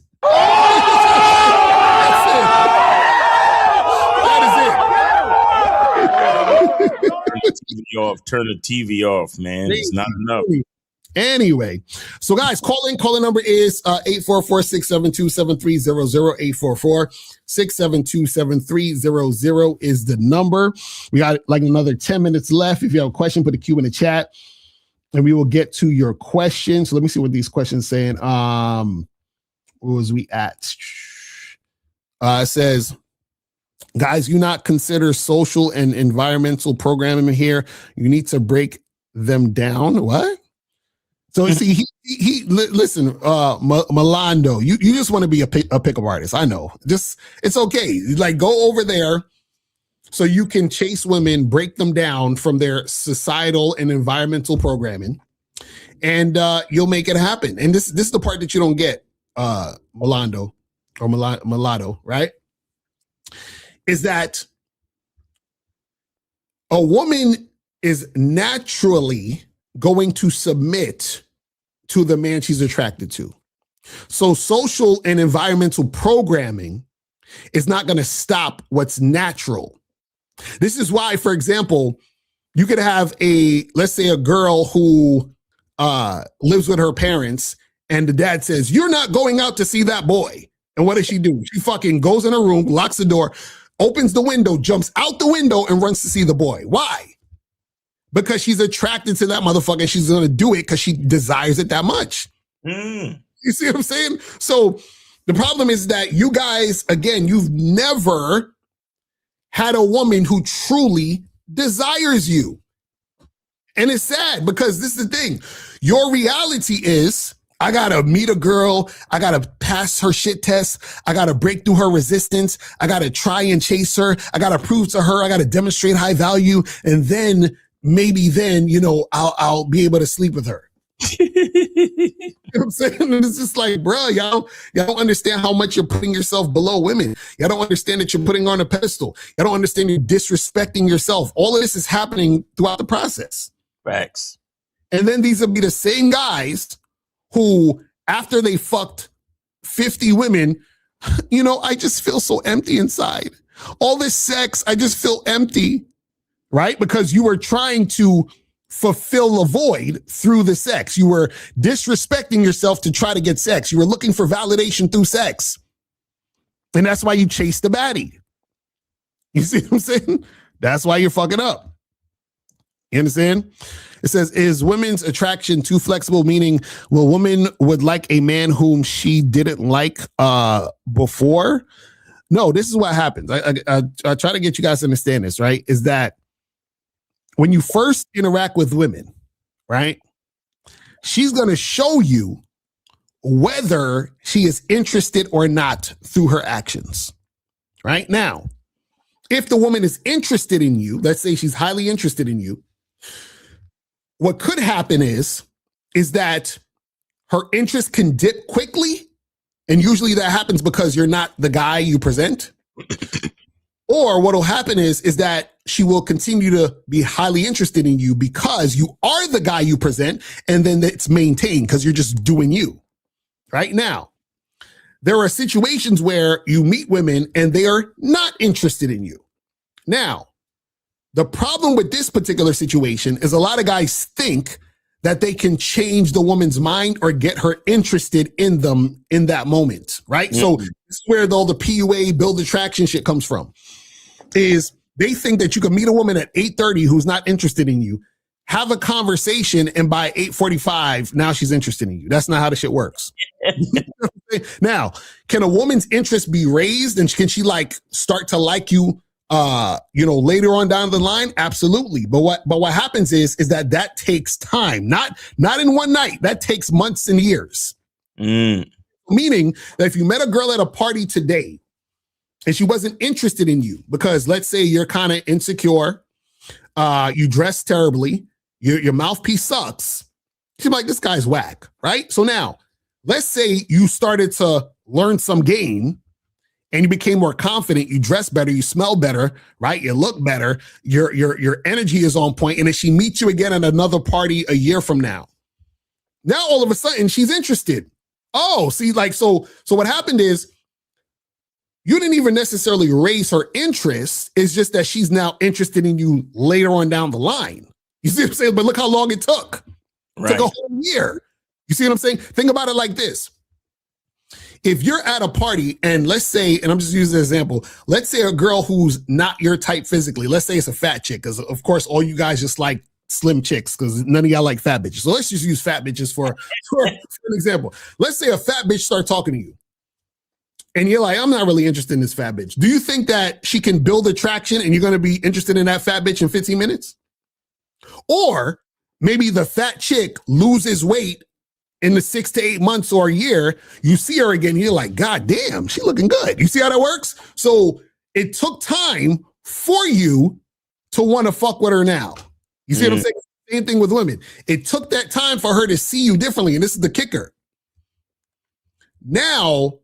Turn the TV off, man. It's not enough. Anyway, so guys, calling number is 844-672-7300. 844-672-7300 is the number. We got like another 10 minutes left. If you have a question, put a Q in the chat and we will get to your question. So let me see what these questions saying. Where was we at? It says, guys, you not consider social and environmental programming here. You need to break them down. What? So you see, he listen, Milando, you just want to be a pickup artist. I know. Just, it's okay. Like, go over there so you can chase women, break them down from their societal and environmental programming, and you'll make it happen. And this is the part that you don't get, Milando or Mulatto, right? Is that a woman is naturally going to submit to the man she's attracted to. So social and environmental programming is not going to stop what's natural. This is why, for example, you could have let's say a girl who lives with her parents, and the dad says, "You're not going out to see that boy." And what does she do? She fucking goes in her room, locks the door, opens the window, jumps out the window, and runs to see the boy. Why? Because she's attracted to that motherfucker. And she's going to do it because she desires it that much. You see what I'm saying? So the problem is that you guys, again, you've never had a woman who truly desires you. And it's sad because this is the thing. Your reality is, I got to meet a girl. I got to pass her shit test. I got to break through her resistance. I got to try and chase her. I got to prove to her. I got to demonstrate high value. And then maybe then, I'll be able to sleep with her. You know what I'm saying? And it's just like, bro, y'all don't understand how much you're putting yourself below women. Y'all don't understand that you're putting on a pedestal. Y'all don't understand you're disrespecting yourself. All of this is happening throughout the process. Facts. And then these will be the same guys who, after they fucked 50 women, I just feel so empty inside. All this sex, I just feel empty, right? Because you were trying to fulfill a void through the sex. You were disrespecting yourself to try to get sex. You were looking for validation through sex. And that's why you chased the baddie. You see what I'm saying? That's why you're fucking up. You understand? It says, is women's attraction too flexible? Meaning, well, woman would like a man whom she didn't like before? No, this is what happens. I try to get you guys to understand this, right? Is that when you first interact with women, right? She's going to show you whether she is interested or not through her actions. Right? Now, if the woman is interested in you, let's say she's highly interested in you, what could happen is that her interest can dip quickly. And usually that happens because you're not the guy you present. Or what will happen is that she will continue to be highly interested in you because you are the guy you present, and then it's maintained because you're just doing you. Right now, there are situations where you meet women and they are not interested in you. Now, the problem with this particular situation is a lot of guys think that they can change the woman's mind or get her interested in them in that moment, right? Mm-hmm. So this is where all the PUA, build attraction shit comes from, is they think that you can meet a woman at 8:30 who's not interested in you, have a conversation, and by 8:45, now she's interested in you. That's not how the shit works. Now, can a woman's interest be raised and can she start to like you later on down the line? Absolutely. But what happens is that takes time, not in one night. That takes months and years. Meaning that if you met a girl at a party today and she wasn't interested in you because let's say you're kind of insecure, you dress terribly, your mouthpiece sucks, she's like, this guy's whack, right? So now let's say you started to learn some game and you became more confident, you dress better, you smell better, right? You look better, your energy is on point, and then she meets you again at another party a year from now. Now all of a sudden she's interested. Oh, see, so what happened is you didn't even necessarily raise her interest. It's just that she's now interested in you later on down the line. You see what I'm saying? But look how long it took. Right. It took a whole year. You see what I'm saying? Think about it like this. If you're at a party and let's say, and I'm just using an example, let's say a girl who's not your type physically, let's say it's a fat chick, because of course all you guys just like slim chicks because none of y'all like fat bitches. So let's just use fat bitches for an example. Let's say a fat bitch start talking to you and you're like, I'm not really interested in this fat bitch. Do you think that she can build attraction and you're going to be interested in that fat bitch in 15 minutes? Or maybe the fat chick loses weight in the 6 to 8 months or a year, you see her again, you're like, God damn, she looking good. You see how that works? So it took time for you to want to fuck with her now. You see what I'm saying? Same thing with women. It took that time for her to see you differently. And this is the kicker. Now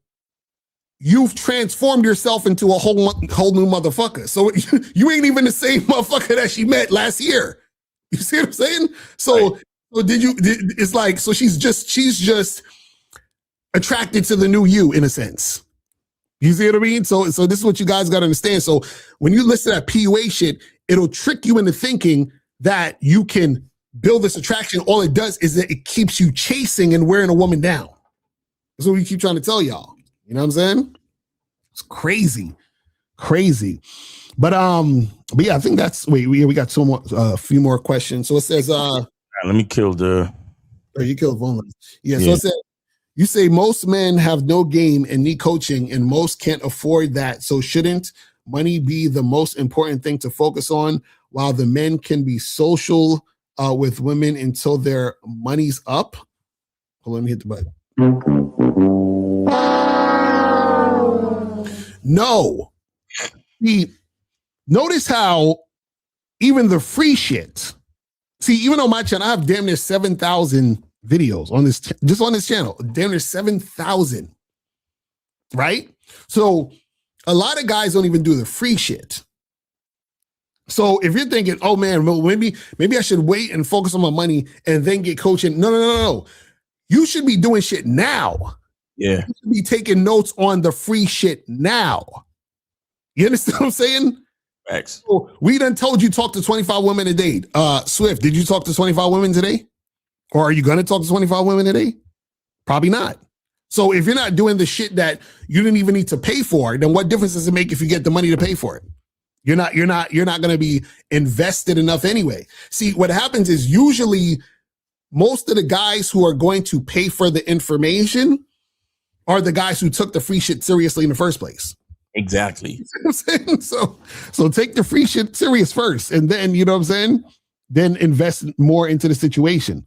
you've transformed yourself into a whole new motherfucker. So you ain't even the same motherfucker that she met last year. You see what I'm saying? So, right. It's like, so she's just attracted to the new you in a sense. You see what I mean? So this is what you guys got to understand. So when you listen to that PUA shit, it'll trick you into thinking that you can build this attraction. All it does is that it keeps you chasing and wearing a woman down. That's what we keep trying to tell y'all. You know what I'm saying? It's crazy. But yeah, I think that's we got a few more questions. So it says let me kill the you killed vulnerable. Yeah, so it says you say most men have no game and need coaching, and most can't afford that. So shouldn't money be the most important thing to focus on, while the men can be social with women until their money's up? Hold on, let me hit the button. No. Notice how even the free shit. See, even on my channel, I have damn near 7,000 videos on this, just on this channel. Damn near 7,000. Right? So a lot of guys don't even do the free shit. So if you're thinking, oh man, maybe I should wait and focus on my money and then get coaching. No. You should be doing shit now. Yeah. You should be taking notes on the free shit now. You understand what I'm saying? Thanks. So we done told you talk to 25 women a day. Swift, did you talk to 25 women today? Or are you going to talk to 25 women a day? Probably not. So if you're not doing the shit that you didn't even need to pay for, then what difference does it make if you get the money to pay for it? You're not going to be invested enough anyway. See, what happens is usually most of the guys who are going to pay for the information are the guys who took the free shit seriously in the first place. Exactly. You know what I'm saying? So take the free shit serious first, and then, you know what I'm saying? Then invest more into the situation.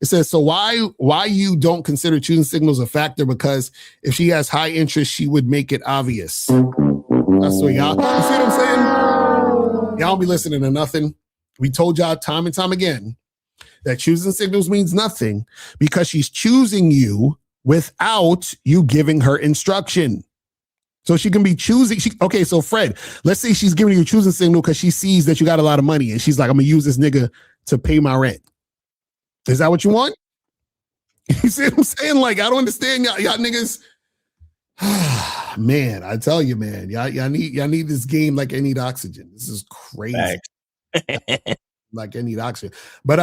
It says, so why you don't consider choosing signals a factor? Because if she has high interest, she would make it obvious. That's what y'all, you see what I'm saying? Y'all be listening to nothing. We told y'all time and time again that choosing signals means nothing because she's choosing you without you giving her instruction. So she can be choosing. Okay, so Fred, let's say she's giving you a choosing signal because she sees that you got a lot of money and she's like, I'm going to use this nigga to pay my rent. Is that what you want? You see what I'm saying? Like, I don't understand y'all niggas. Man, I tell you, man, y'all need this game like I need oxygen. This is crazy. Like I need oxygen. But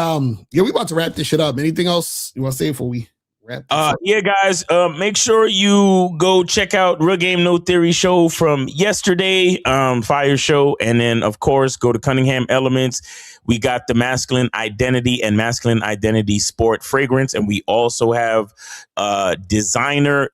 yeah, we about to wrap this shit up. Anything else you want to say before we wrap this up? Yeah, guys, make sure you go check out Real Game No Theory show from yesterday, Fire show, and then of course go to Cunningham Elements. We got the masculine identity and masculine identity sport fragrance, and we also have designer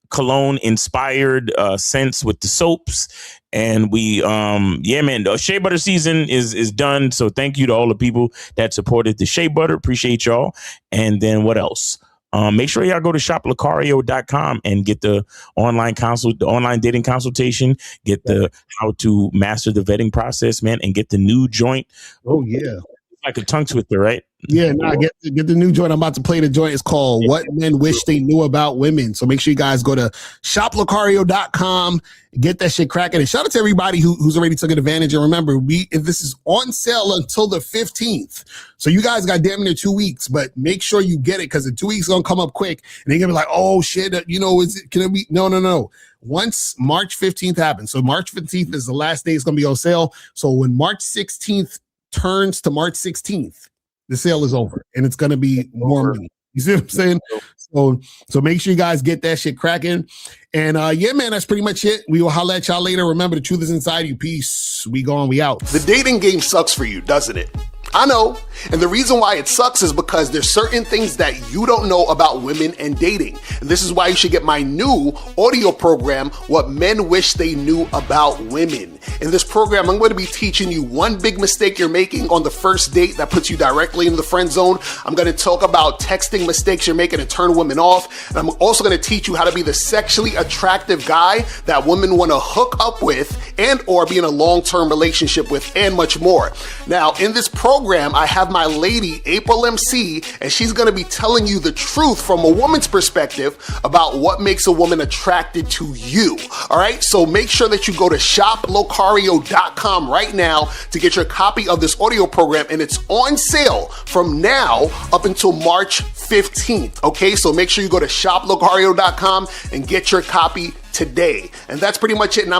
cologne inspired scents with the soaps. And we yeah, man, the shea butter season is done. So thank you to all the people that supported the shea butter. Appreciate y'all. And then what else? Make sure y'all go to shoplocario.com and get the online dating consultation, get the how to master the vetting process, man, and get the new joint. Oh yeah. Like a tongue twister, right? Yeah, get the new joint. I'm about to play the joint. It's called What Men Wish They Knew About Women. So make sure you guys go to shoplocario.com, get that shit cracking. And shout out to everybody who's already taken advantage. And remember, this is on sale until the 15th. So you guys got damn near 2 weeks, but make sure you get it because the 2 weeks is gonna come up quick. And they're gonna be like, oh shit, can it be? No. Once March 15th happens, so March 15th is the last day it's gonna be on sale. So when March 16th turns to March 16th, the sale is over and it's going to be more money. You see what I'm saying? So make sure you guys get that shit cracking. And yeah, man, that's pretty much it. We will holler at y'all later. Remember, the truth is inside you. Peace. We gone, we out. The dating game sucks for you, doesn't it? I know. And the reason why it sucks is because there's certain things that you don't know about women and dating. And this is why you should get my new audio program, What Men Wish They Knew About Women. In this program, I'm going to be teaching you one big mistake you're making on the first date that puts you directly into the friend zone. I'm going to talk about texting mistakes you're making to turn women off. And I'm also going to teach you how to be the sexually attractive guy that women want to hook up with and or be in a long-term relationship with, and much more. Now, in this program, I have my lady, April MC, and she's going to be telling you the truth from a woman's perspective about what makes a woman attracted to you. All right, so make sure that you go to shoplocario.com right now to get your copy of this audio program, and it's on sale from now up until March 15th. Okay, so make sure you go to shoplocario.com and get your copy today. today. And that's pretty much it. And I'm